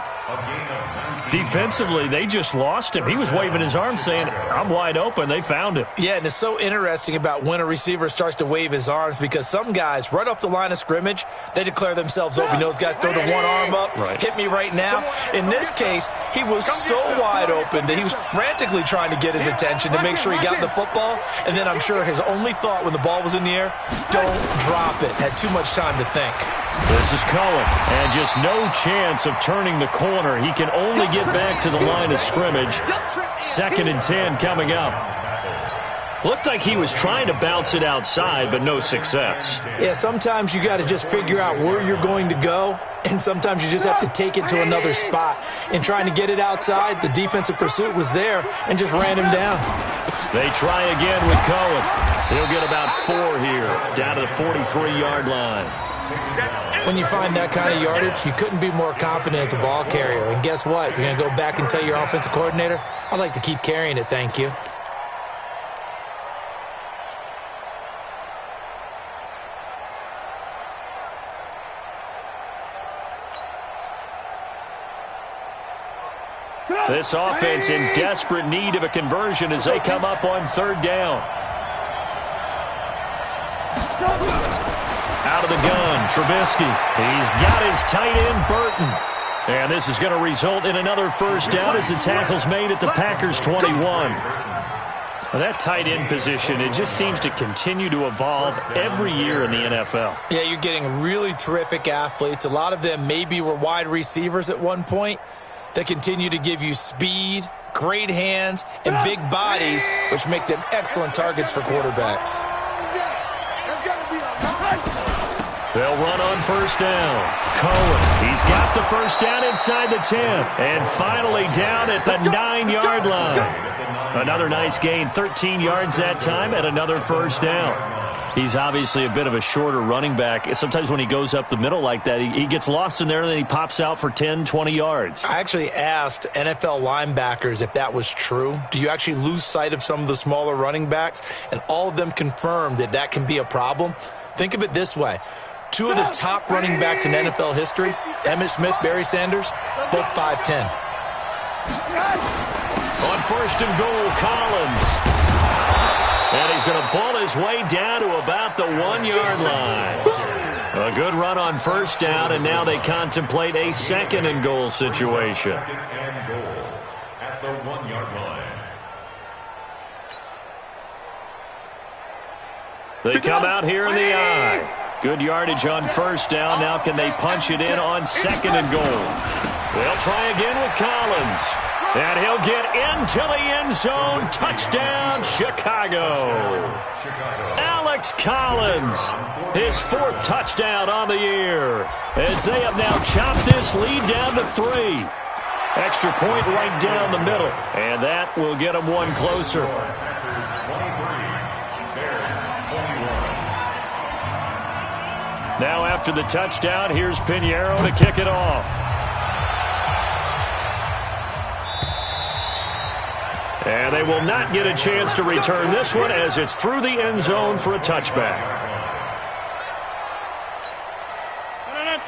Defensively, they just lost him. He was waving his arms saying, I'm wide open. They found him. Yeah, and it's so interesting about when a receiver starts to wave his arms because some guys, right off the line of scrimmage, they declare themselves open. Those guys throw the one arm up, hit me right now. In this case, he was so wide open that he was frantically trying to get his attention to make sure he got the football. And then I'm sure his only thought when the ball was in the air, don't drop it. Had too much time to think. This is Cohen, and just no chance of turning the corner. He can only get back to the line of scrimmage. 2nd and 10 coming up. Looked like he was trying to bounce it outside, but no success. Yeah, sometimes you got to just figure out where you're going to go, and sometimes you just have to take it to another spot. In trying to get it outside, the defensive pursuit was there and just ran him down. They try again with Cohen. He'll get about 4 here, down to the 43-yard line. When you find that kind of yardage, you couldn't be more confident as a ball carrier. And guess what? You're going to go back and tell your offensive coordinator, I'd like to keep carrying it, thank you. This offense in desperate need of a conversion as they come up on third down. Out of the gun, Trubisky. He's got his tight end, Burton. And this is going to result in another first down as the tackle's made at the Packers' 21. Well, that tight end position, it just seems to continue to evolve every year in the NFL. Yeah, you're getting really terrific athletes. A lot of them maybe were wide receivers at one point. They continue to give you speed, great hands, and big bodies, which make them excellent targets for quarterbacks. They'll run on first down. Cohen, he's got the first down inside the 10. And finally down at the 9-yard line. Another nice gain, 13 yards that time, and another first down. He's obviously a bit of a shorter running back. Sometimes when he goes up the middle like that, he gets lost in there, and then he pops out for 10, 20 yards. I actually asked NFL linebackers if that was true. Do you actually lose sight of some of the smaller running backs? And all of them confirmed that that can be a problem. Think of it this way. Two of the top running backs in NFL history, Emmitt Smith, Barry Sanders, both 5'10". On first and goal, Collins. And he's going to ball his way down to about the 1-yard line. A good run on first down, and now they contemplate a second and goal situation. Second and goal at the 1-yard line. They come out here in the I. Good yardage on first down. Now can they punch it in on second and goal? They'll try again with Collins. And he'll get into the end zone. Touchdown, Chicago. Alex Collins, his 4th touchdown on the year, as they have now chopped this lead down to 3. Extra point right down the middle, and that will get them one closer. Now after the touchdown, here's Pinheiro to kick it off. And they will not get a chance to return this one as it's through the end zone for a touchback.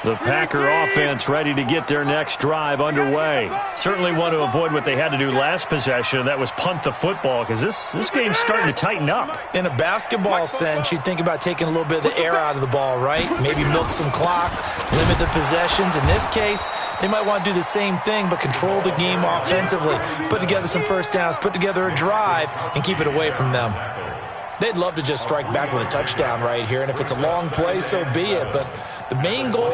The Packer offense ready to get their next drive underway. Certainly want to avoid what they had to do last possession, and that was punt the football, because this game's starting to tighten up. In a basketball sense, you think about taking a little bit of the air out of the ball, right? Maybe milk some clock, limit the possessions. In this case, they might want to do the same thing, but control the game offensively, put together some first downs, put together a drive, and keep it away from them. They'd love to just strike back with a touchdown right here, and if it's a long play, so be it. But the main goal,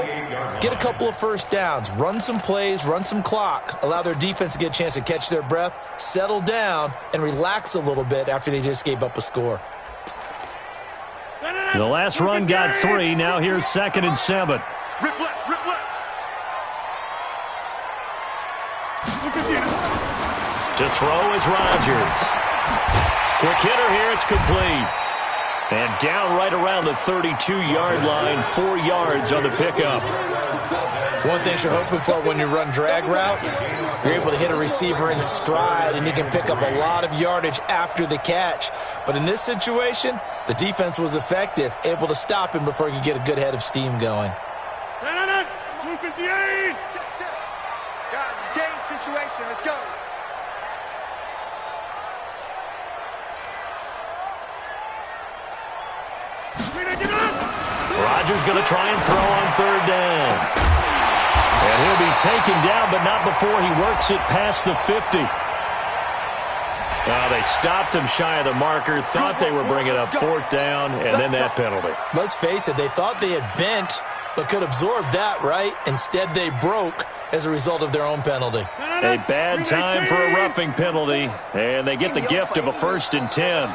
get a couple of first downs, run some plays, run some clock, allow their defense to get a chance to catch their breath, settle down, and relax a little bit after they just gave up a score. The last run got 3. Now here's 2nd and 7. Rip left, rip left. To throw is Rodgers. Quick hitter here, it's complete. And down right around the 32-yard line, 4 yards on the pickup. One thing you're hoping for when you run drag routes, you're able to hit a receiver in stride, and he can pick up a lot of yardage after the catch. But in this situation, the defense was effective, able to stop him before he could get a good head of steam going. 258. Guys, it's game situation. Let's go. Rodgers going to try and throw on 3rd down. And he'll be taken down, but not before he works it past the 50. They stopped him shy of the marker, thought they were bringing up 4th down, and then that penalty. Let's face it, they thought they had bent, but could absorb that, right? Instead, they broke as a result of their own penalty. A bad time for a roughing penalty, and they get the gift of a 1st and 10.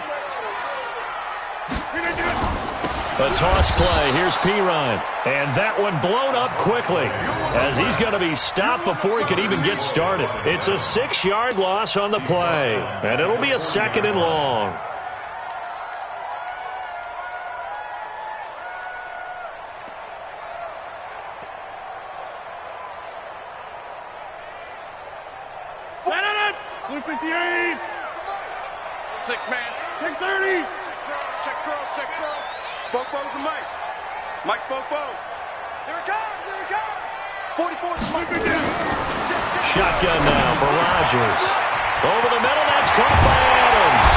A toss play. Here's Pirine. And that one blown up quickly as he's going to be stopped before he could even get started. It's a 6-yard loss on the play, and it'll be a 2nd and long. Blue 58. 6-man. Check 30. Check cross, check cross. Bobo to Mike. Mike's Bobo. Here it comes, here it comes. 44 to Mike. Shotgun now for Rodgers. Over the middle, that's caught by Adams.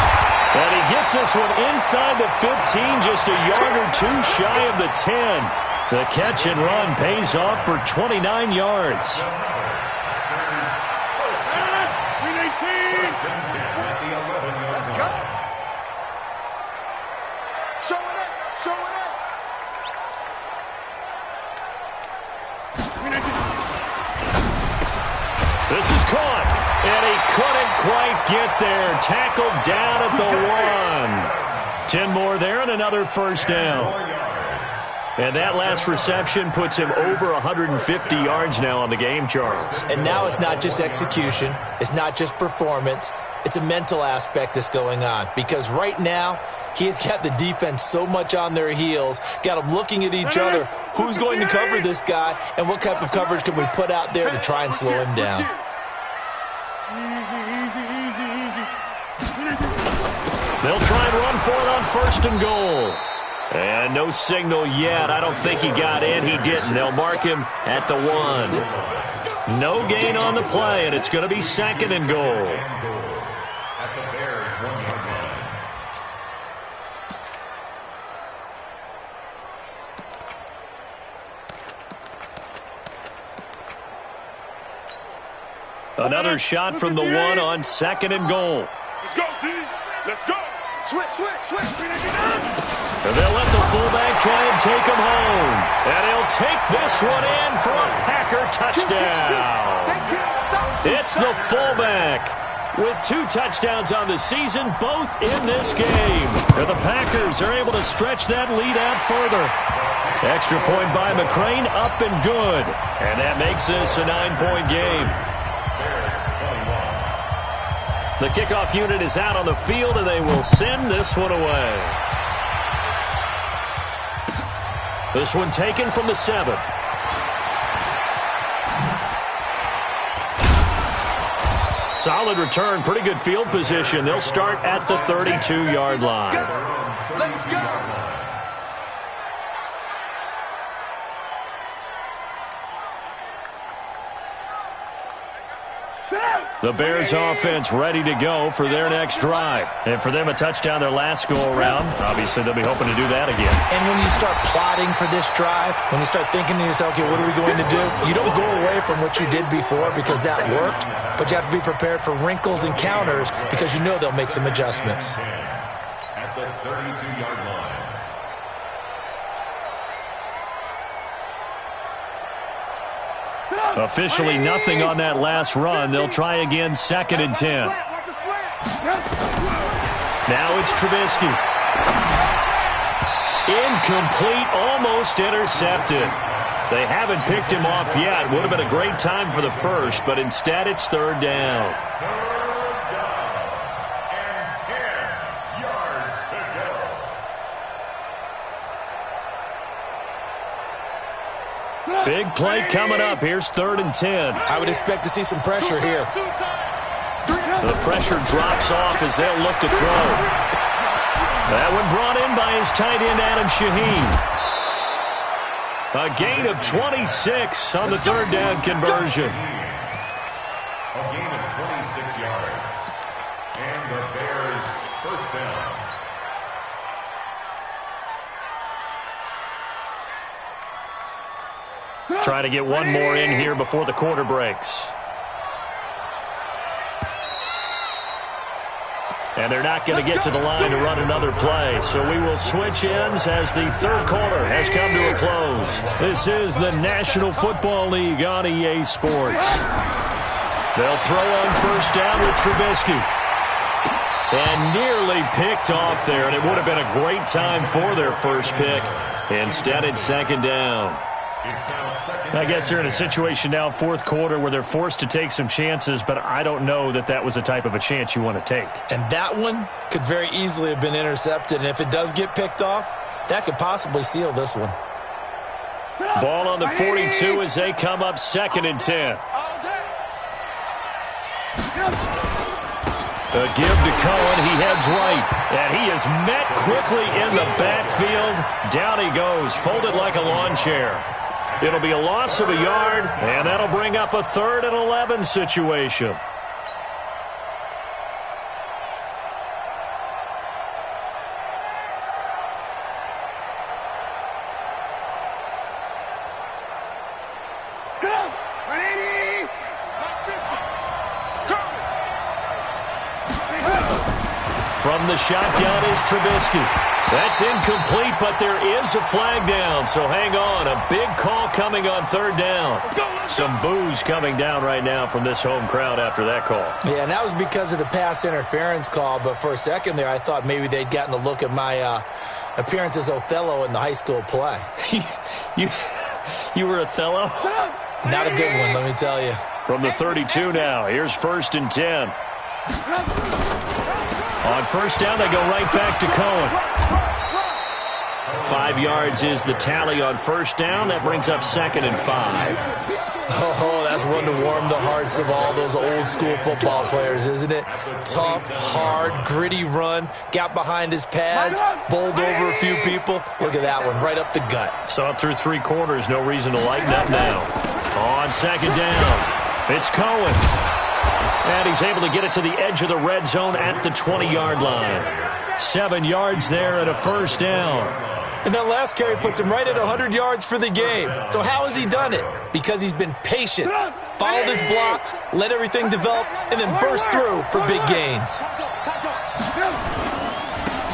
And he gets this one inside the 15, just a yard or 2 shy of the 10. The catch and run pays off for 29 yards. Let's go. Show it up, show it up. This is caught, and he couldn't quite get there. Tackled down at the 1. 10 more there and another first down. And that last reception puts him over 150 yards now on the game, Charles. And now it's not just execution. It's not just performance. It's a mental aspect that's going on. Because right now, he has got the defense so much on their heels, got them looking at each other. Who's going to cover this guy, and what type of coverage can we put out there to try and slow him down? They'll try and run for it on 1st and goal. And no signal yet. I don't think he got in. He didn't. They'll mark him at the 1. No gain on the play, and it's going to be 2nd and goal. At the Bears' 1-yard line. Another shot from the 1 on 2nd and goal. Let's go, D. Let's go. Switch. And they'll let the fullback try and take him home. And he'll take this one in for a Packer touchdown. It's the fullback with 2 touchdowns on the season, both in this game. And the Packers are able to stretch that lead out further. Extra point by McCrane, up and good. And that makes this a 9-point game. The kickoff unit is out on the field, and they will send this one away. This one taken from the 7. Solid return, pretty good field position. They'll start at the 32-yard line. Let's go. The Bears offense ready to go for their next drive. And for them, a touchdown their last go-around. Obviously, they'll be hoping to do that again. And when you start plotting for this drive, when you start thinking to yourself, okay, what are we going to do? You don't go away from what you did before because that worked, but you have to be prepared for wrinkles and counters because you know they'll make some adjustments. At the 32-yard line. Officially nothing on that last run. They'll try again, 2nd and 10. Now it's Trubisky. Incomplete, almost intercepted. They haven't picked him off yet. Would have been a great time for the first, but instead it's 3rd down. 3rd down and 10 yards to go. Big play coming up. Here's 3rd and 10. I would expect to see some pressure here. The pressure drops off as they'll look to throw. That one brought in by his tight end, Adam Shaheen. A gain of 26 on the 3rd down conversion. A gain of 26 yards. And the Bears' 1st down. Try to get one more in here before the quarter breaks. And they're not going to get to the line to run another play. So we will switch ends as the 3rd quarter has come to a close. This is the National Football League on EA Sports. They'll throw on 1st down with Trubisky. And nearly picked off there. And it would have been a great time for their first pick. Instead, it's 2nd down. I guess they're in a situation now, 4th quarter, where they're forced to take some chances, but I don't know that that was the type of a chance you want to take. And that one could very easily have been intercepted, and if it does get picked off, that could possibly seal this one. Ball on the 42 as they come up 2nd and 10. A give to Cohen. He heads right, and he is met quickly in the backfield. Down he goes, folded like a lawn chair. It'll be a loss of a yard, and that'll bring up a 3rd and 11 situation. From the shotgun is Trubisky. That's incomplete, but there is a flag down, so hang on. A big call coming on 3rd down. Some boos coming down right now from this home crowd after that call. Yeah, and that was because of the pass interference call, but for a second there I thought maybe they'd gotten a look at my appearance as Othello in the high school play. You were Othello? Not a good one, let me tell you. From the 32 now, here's 1st and 10. On first down, they go right back to Cohen. 5 yards is the tally on first down. That brings up 2nd and 5. Oh, that's one to warm the hearts of all those old school football players, isn't it? Tough, hard, gritty run, got behind his pads, bowled over a few people. Look at that one, right up the gut. Saw it through 3 quarters, no reason to lighten up now. On 2nd down, it's Cohen. And he's able to get it to the edge of the red zone at the 20-yard line. 7 yards there and a first down. And that last carry puts him right at 100 yards for the game. So how has he done it? Because he's been patient, followed his blocks, let everything develop, and then burst through for big gains.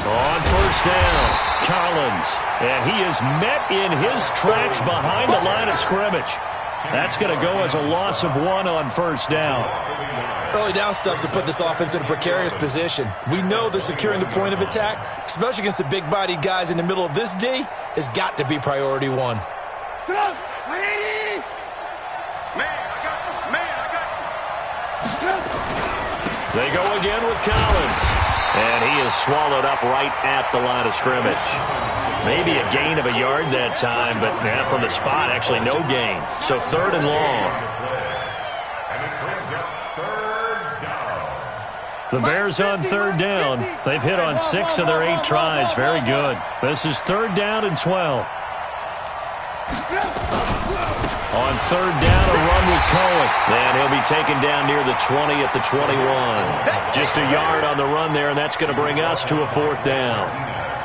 On first down, Collins. And he is met in his tracks behind the line of scrimmage. That's going to go as a loss of 1 on first down. Early down stuff to put this offense in a precarious position. We know that securing the point of attack, especially against the big-bodied guys in the middle of this D, has got to be priority 1. Man, I got you. They go again with Collins. And he is swallowed up right at the line of scrimmage. Maybe a gain of a yard that time, but from the spot, actually no gain. So 3rd and long. The Bears on 3rd down. They've hit on 6 of their 8 tries. Very good. This is 3rd down and 12. On 3rd down, a run with Cohen. And he'll be taken down near the 20 at the 21. Just a yard on the run there, and that's going to bring us to a 4th down.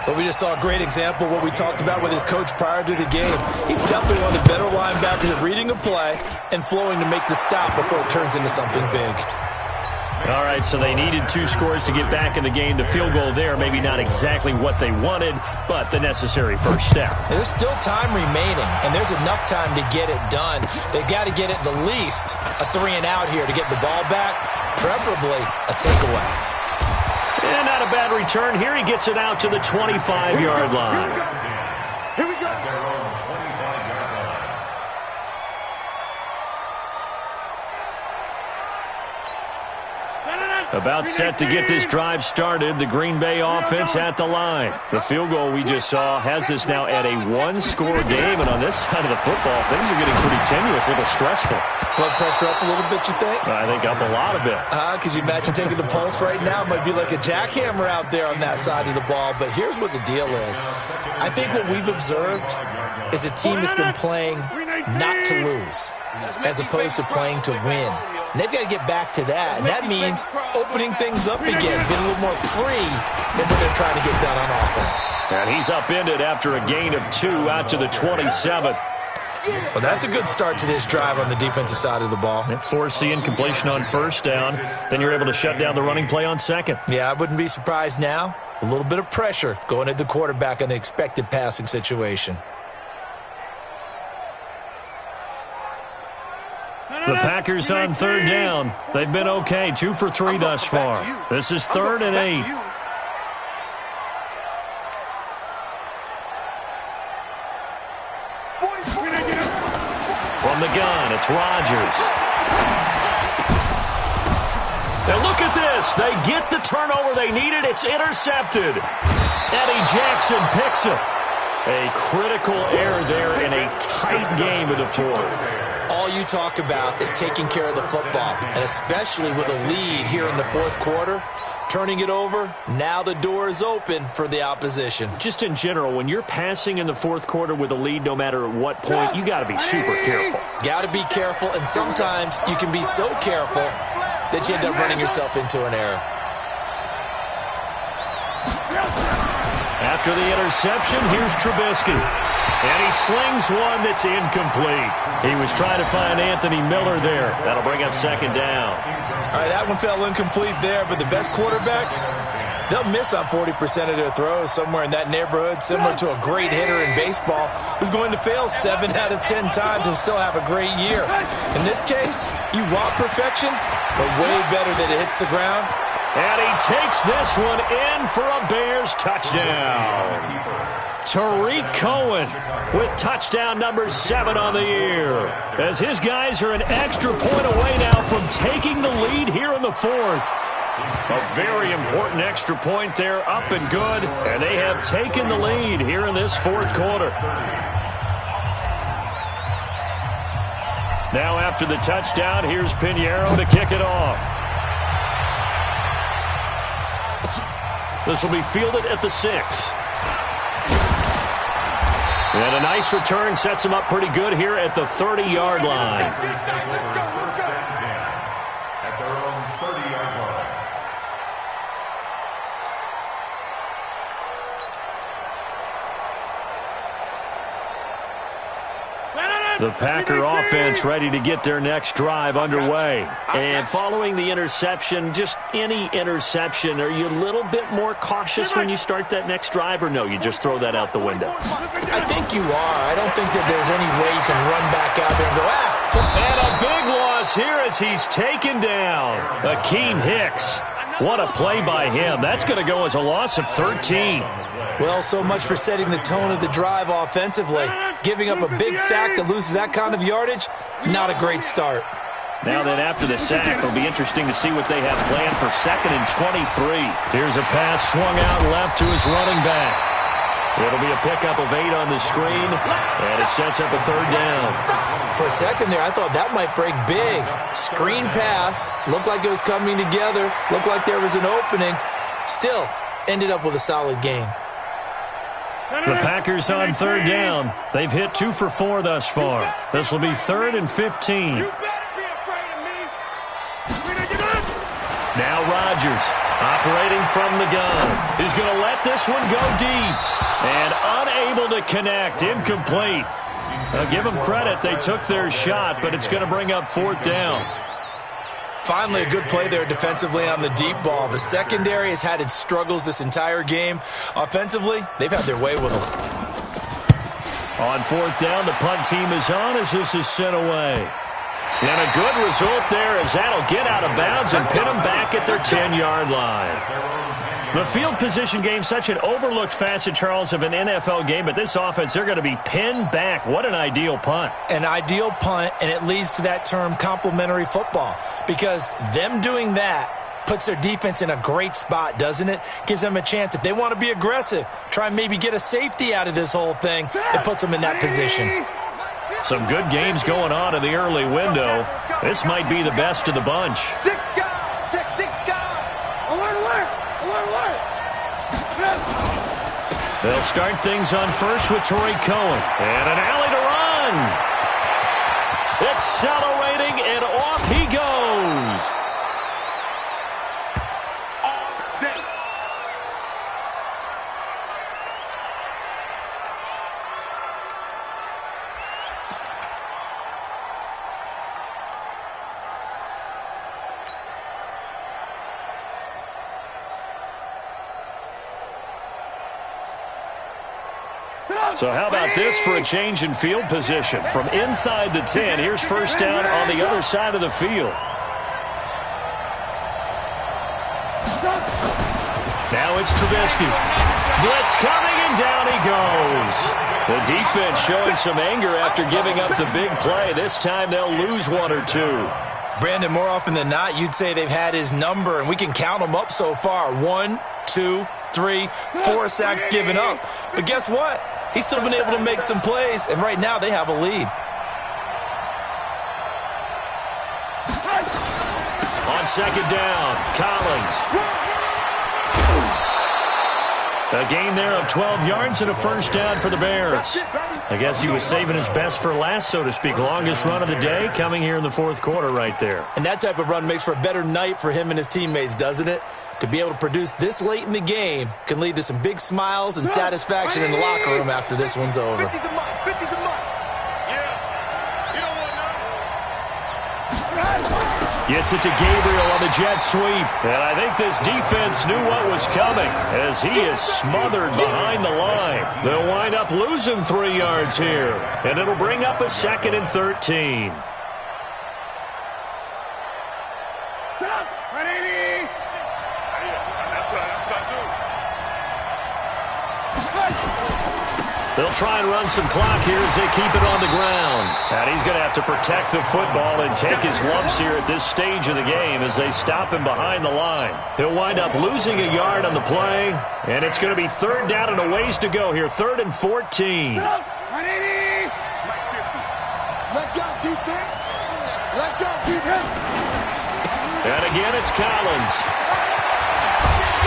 But we just saw a great example of what we talked about with his coach prior to the game. He's definitely one of the better linebackers at reading a play and flowing to make the stop before it turns into something big. All right, so they needed 2 scores to get back in the game. The field goal there, maybe not exactly what they wanted, but the necessary first step. There's still time remaining, and there's enough time to get it done. They've got to get at the least a 3-and-out here to get the ball back, preferably a takeaway. And not a bad return. Here he gets it out to the 25-yard line. Here we go. About set to get this drive started. The Green Bay offense at the line. The field goal we just saw has us now at a 1-score game. And on this side of the football, things are getting pretty tenuous, a little stressful. Blood pressure up a little bit, you think? I think up a lot of it. Could you imagine taking the pulse right now? It might be like a jackhammer out there on that side of the ball. But here's what the deal is. I think what we've observed is a team that's been playing not to lose as opposed to playing to win. And they've got to get back to that. And that means opening things up again, being a little more free than what they're trying to get done on offense. And he's upended after a gain of 2 out to the 27. Well, that's a good start to this drive on the defensive side of the ball. Force the incompletion on first down. Then you're able to shut down the running play on second. Yeah, I wouldn't be surprised now. A little bit of pressure going at the quarterback in the expected passing situation. The Packers on 3rd down. They've been okay, 2 for 3 thus far. This is 3rd and 8. From the gun, it's Rodgers. Now look at this. They get the turnover they needed. It's intercepted. Eddie Jackson picks it. A critical error there in a tight game of the 4th. All you talk about is taking care of the football, and especially with a lead here in the 4th quarter, turning it over, now the door is open for the opposition. Just in general, when you're passing in the 4th quarter with a lead, no matter at what point, you got to be super careful. Got to be careful, and sometimes you can be so careful that you end up running yourself into an error. After the interception, here's Trubisky. And he slings one that's incomplete. He was trying to find Anthony Miller there. That'll bring up 2nd down. All right, that one fell incomplete there, but the best quarterbacks, they'll miss on 40% of their throws somewhere in that neighborhood, similar to a great hitter in baseball who's going to fail 7 out of 10 times and still have a great year. In this case, you want perfection, but way better that it hits the ground And he takes this one in for a Bears touchdown. Tariq Cohen with touchdown number 7 on the year, as his guys are an extra point away now from taking the lead here in the 4th. A very important extra point there, up and good, and they have taken the lead here in this 4th quarter. Now after the touchdown, here's Pinheiro to kick it off. This will be fielded at the 6. And a nice return sets him up pretty good here at the 30-yard line. At their own 30-yard line. The Packer offense ready to get their next drive underway. And following the interception, just any interception, are you a little bit more cautious when you start that next drive, or no, you just throw that out the window? I think you are. I don't think that there's any way you can run back out there and go, And a big loss here as he's taken down. Akeem Hicks. What a play by him. That's going to go as a loss of 13. Well, so much for setting the tone of the drive offensively. Giving up a big sack that loses that kind of yardage, not a great start. Now then, after the sack, it'll be interesting to see what they have planned for 2nd and 23. Here's a pass swung out left to his running back. It'll be a pickup of 8 on the screen, and it sets up a 3rd down. For a second there, I thought that might break big. Screen pass, looked like it was coming together, looked like there was an opening. Still, ended up with a solid game. The Packers on 3rd down. They've hit 2 for 4 thus far. This will be 3rd and 15. Now Rodgers operating from the gun. He's going to let this one go deep. And unable to connect. Incomplete. I'll give them credit. They took their shot, but it's going to bring up 4th down. Finally, a good play there defensively on the deep ball. The secondary has had its struggles this entire game. Offensively, they've had their way with them. On 4th down, the punt team is on as this is sent away. And a good result there as that'll get out of bounds and pin them back at their 10-yard line. The field position game, such an overlooked facet, Charles, of an NFL game, but this offense, they're going to be pinned back. What an ideal punt. An ideal punt, and it leads to that term complementary football, because them doing that puts their defense in a great spot, doesn't it? Gives them a chance. If they want to be aggressive, try and maybe get a safety out of this whole thing, it puts them in that position. Some good games going on in the early window. This might be the best of the bunch. They'll start things on first with Tariq Cohen. And an alley to run. Accelerating, and off he goes. So how about this for a change in field position? From inside the 10, here's 1st down on the other side of the field. Now it's Trubisky. Blitz coming, and down he goes. The defense showing some anger after giving up the big play. This time they'll lose 1 or 2. Brandon, more often than not, you'd say they've had his number, and we can count them up so far. 1, 2, 3, 4 sacks given up. But guess what? He's still been able to make some plays, and right now they have a lead. On 2nd down, Collins. A gain there of 12 yards and a 1st down for the Bears. I guess he was saving his best for last, so to speak. Longest run of the day coming here in the 4th quarter right there. And that type of run makes for a better night for him and his teammates, doesn't it? To be able to produce this late in the game can lead to some big smiles and satisfaction in the locker room after this one's over. Gets it to Gabriel on the jet sweep. And I think this defense knew what was coming as he is smothered behind the line. They'll wind up losing 3 yards here. And it'll bring up a 2nd and 13. They'll try and run some clock here as they keep it on the ground. And he's going to have to protect the football and take his lumps here at this stage of the game as they stop him behind the line. He'll wind up losing a yard on the play, and it's going to be third down and a ways to go here. 3rd and 14. Let's go, defense. Let's go, defense. And again, it's Collins.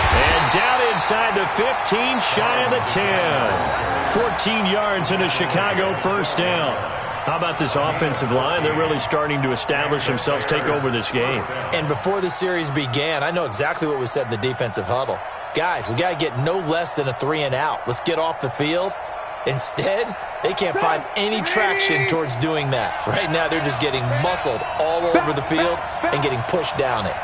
And down inside the 15, shy of the 10. 14 yards and a Chicago first down. How about this offensive line? They're really starting to establish themselves, take over this game. And before the series began, I know exactly what was said in the defensive huddle. Guys, we got to get no less than a 3-and-out. Let's get off the field. Instead, they can't find any traction towards doing that. Right now, they're just getting muscled all over the field and getting pushed down it.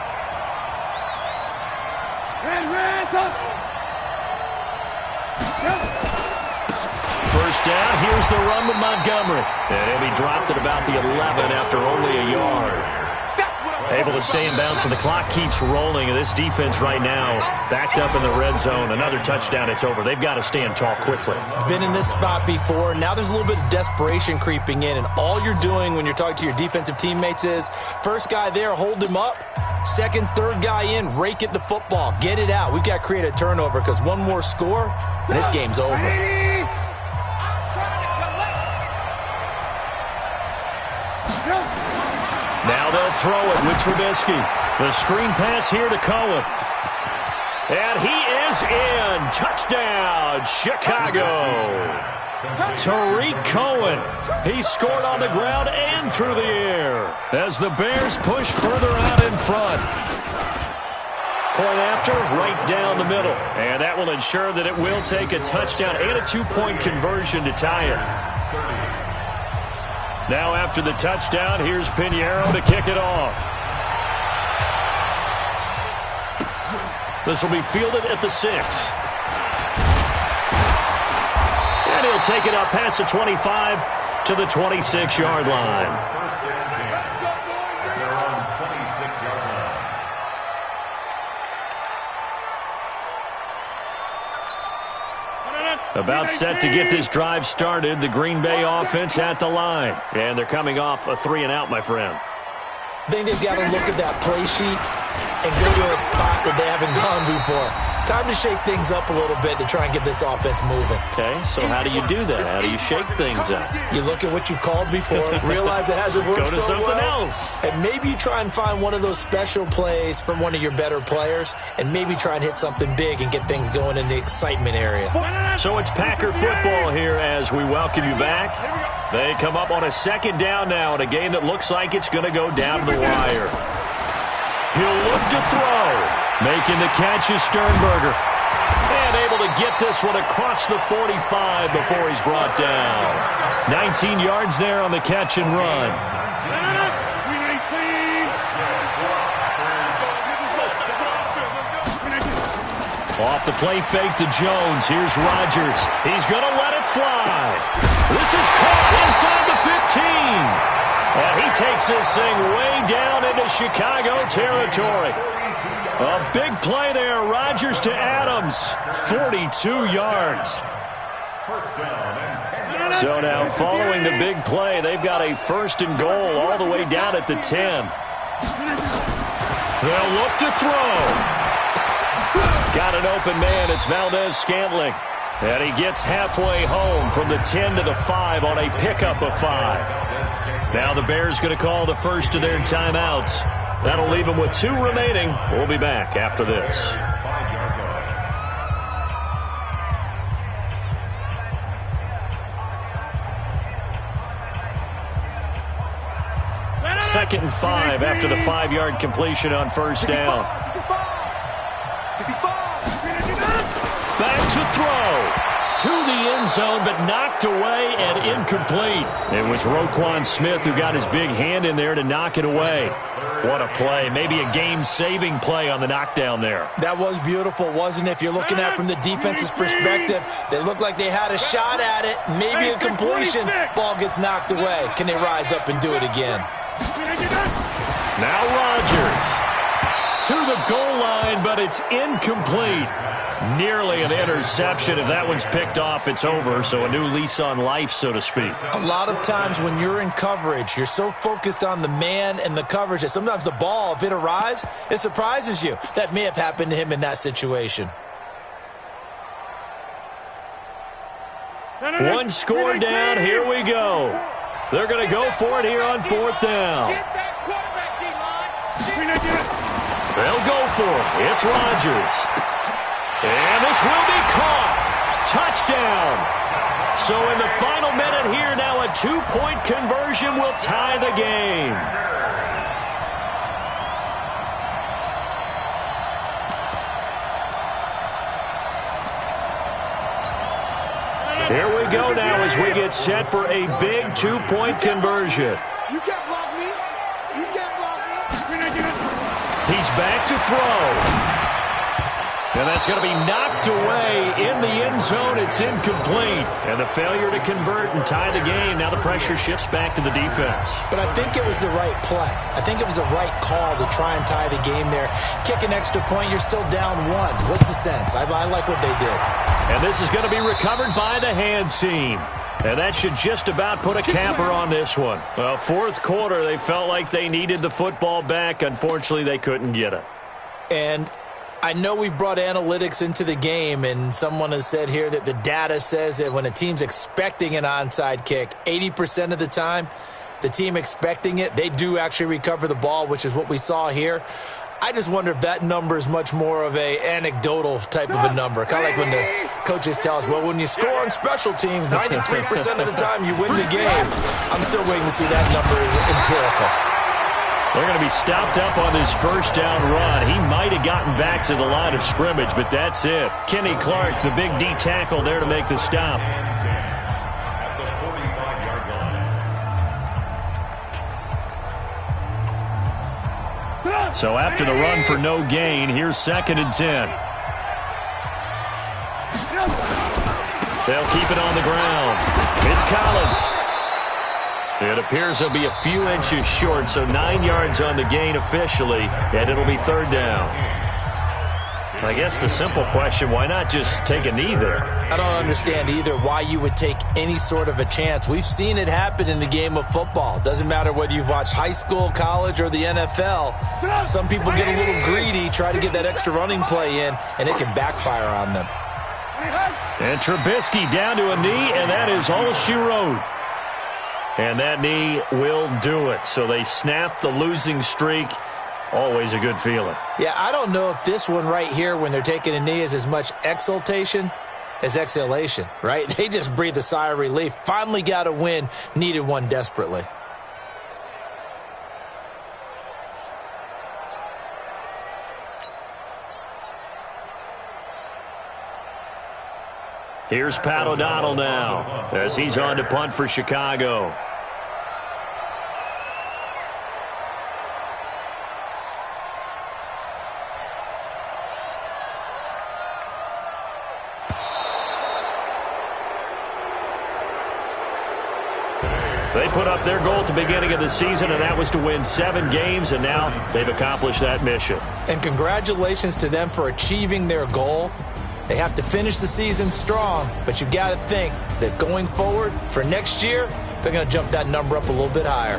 First down, here's the run with Montgomery. And he'll be dropped at about the 11 after only a yard. Able to stay in bounds, so the clock keeps rolling. And this defense right now backed up in the red zone. Another touchdown, it's over. They've got to stand tall quickly. Been in this spot before. Now there's a little bit of desperation creeping in. And all you're doing when you're talking to your defensive teammates is, first guy there, hold him up. Second, third guy in, rake at the football. Get it out. We've got to create a turnover because one more score, and this game's over. Now they'll throw it with Trubisky. The screen pass here to Cohen. And he is in. Touchdown, Chicago. Tariq Cohen. He scored on the ground and through the air as the Bears push further out in front. Point after, right down the middle. And that will ensure that it will take a touchdown and a 2-point conversion to tie it. Now after the touchdown, here's Pinheiro to kick it off. This will be fielded at the 6. And he'll take it up past the 25 to the 26-yard line. First and 10. They're on 26-yard line. About set to get this drive started. The Green Bay offense at the line. And they're coming off a 3-and-out, my friend. I think they've got to look at that play sheet and go to a spot that they haven't gone before. Time to shake things up a little bit to try and get this offense moving. Okay, so how do you do that? How do you shake things up? You look at what you've called before, realize it hasn't worked so well. Go to something else. And maybe you try and find one of those special plays from one of your better players, and maybe try and hit something big and get things going in the excitement area. So it's Packer football here as we welcome you back. They come up on a second down now in a game that looks like it's going to go down to the wire. He'll look to throw. Making the catch is Sternberger. And able to get this one across the 45 before he's brought down. 19 yards there on the catch and run. Off the play fake to Jones. Here's Rodgers. He's going to let it fly. This is caught inside the 15. And he takes this thing way down into Chicago territory. A big play there. Rodgers to Adams. 42 yards. First down and 10. So now following the big play, they've got a 1st and goal all the way down at the 10. They'll look to throw. Got an open man. It's Valdez-Scantling. And he gets halfway home from the 10 to the 5 on a pickup of 5. Now the Bears going to call the first of their timeouts. That'll leave them with 2 remaining. We'll be back after this. 2nd and 5 after the 5-yard completion on first down. Back to throw. To the end zone, but knocked away and incomplete. It was Roquan Smith who got his big hand in there to knock it away. What a play. Maybe a game-saving play on the knockdown there. That was beautiful, wasn't it? If you're looking at it from the defense's perspective, they looked like they had a shot at it. Maybe a completion. Ball gets knocked away. Can they rise up and do it again? Now Rodgers to the goal line, but it's incomplete. Nearly an interception. If that one's picked off, it's over. So a new lease on life, so to speak. A lot of times when you're in coverage, you're so focused on the man and the coverage that sometimes the ball, if it arrives, it surprises you. That may have happened to him in that situation. One score down. Here we go. They're going to go for it here on 4th down. They'll go for it. It's Rodgers. And this will be caught. Touchdown. So in the final minute here now, a 2-point conversion will tie the game. Here we go now as we get set for a big 2-point conversion. You can't block me. You can't block me. He's back to throw. And that's going to be knocked away in the end zone. It's incomplete. And the failure to convert and tie the game. Now the pressure shifts back to the defense. But I think it was the right play. I think it was the right call to try and tie the game there. Kick an extra point, you're still down 1. What's the sense? I like what they did. And this is going to be recovered by the hands team. And that should just about put a capper on this one. Well, 4th quarter, they felt like they needed the football back. Unfortunately, they couldn't get it. And I know we've brought analytics into the game, and someone has said here that the data says that when a team's expecting an onside kick, 80% of the time, the team expecting it, they do actually recover the ball, which is what we saw here. I just wonder if that number is much more of a anecdotal type of a number. Kind of like when the coaches tell us, well, when you score on special teams, 93% of the time you win the game. I'm still waiting to see that number is empirical. They're going to be stopped up on this first down run. He might have gotten back to the line of scrimmage, but that's it. Kenny Clark, the big D tackle there to make the stop. At the 45-yard line. So after the run for no gain, here's 2nd and 10. They'll keep it on the ground. It's Collins. It appears he'll be a few inches short, so 9 yards on the gain officially, and it'll be 3rd down. I guess the simple question, why not just take a knee there? I don't understand either why you would take any sort of a chance. We've seen it happen in the game of football. Doesn't matter whether you've watched high school, college, or the NFL. Some people get a little greedy, try to get that extra running play in, and it can backfire on them. And Trubisky down to a knee, and that is all she wrote. And that knee will do it. So they snap the losing streak. Always a good feeling. Yeah, I don't know if this one right here, when they're taking a knee, is as much exultation as exhalation, right? They just breathe a sigh of relief. Finally got a win. Needed one desperately. Here's Pat O'Donnell now as he's on to punt for Chicago. They put up their goal at the beginning of the season, and that was to win 7 games, and now they've accomplished that mission. And congratulations to them for achieving their goal. They have to finish the season strong, but you got to think that going forward for next year, they're going to jump that number up a little bit higher.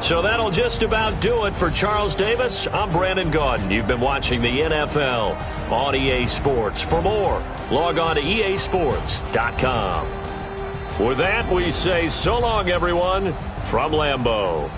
So that'll just about do it for Charles Davis. I'm Brandon Gaudin. You've been watching the NFL on EA Sports. For more, log on to easports.com. With that, we say so long, everyone, from Lambeau.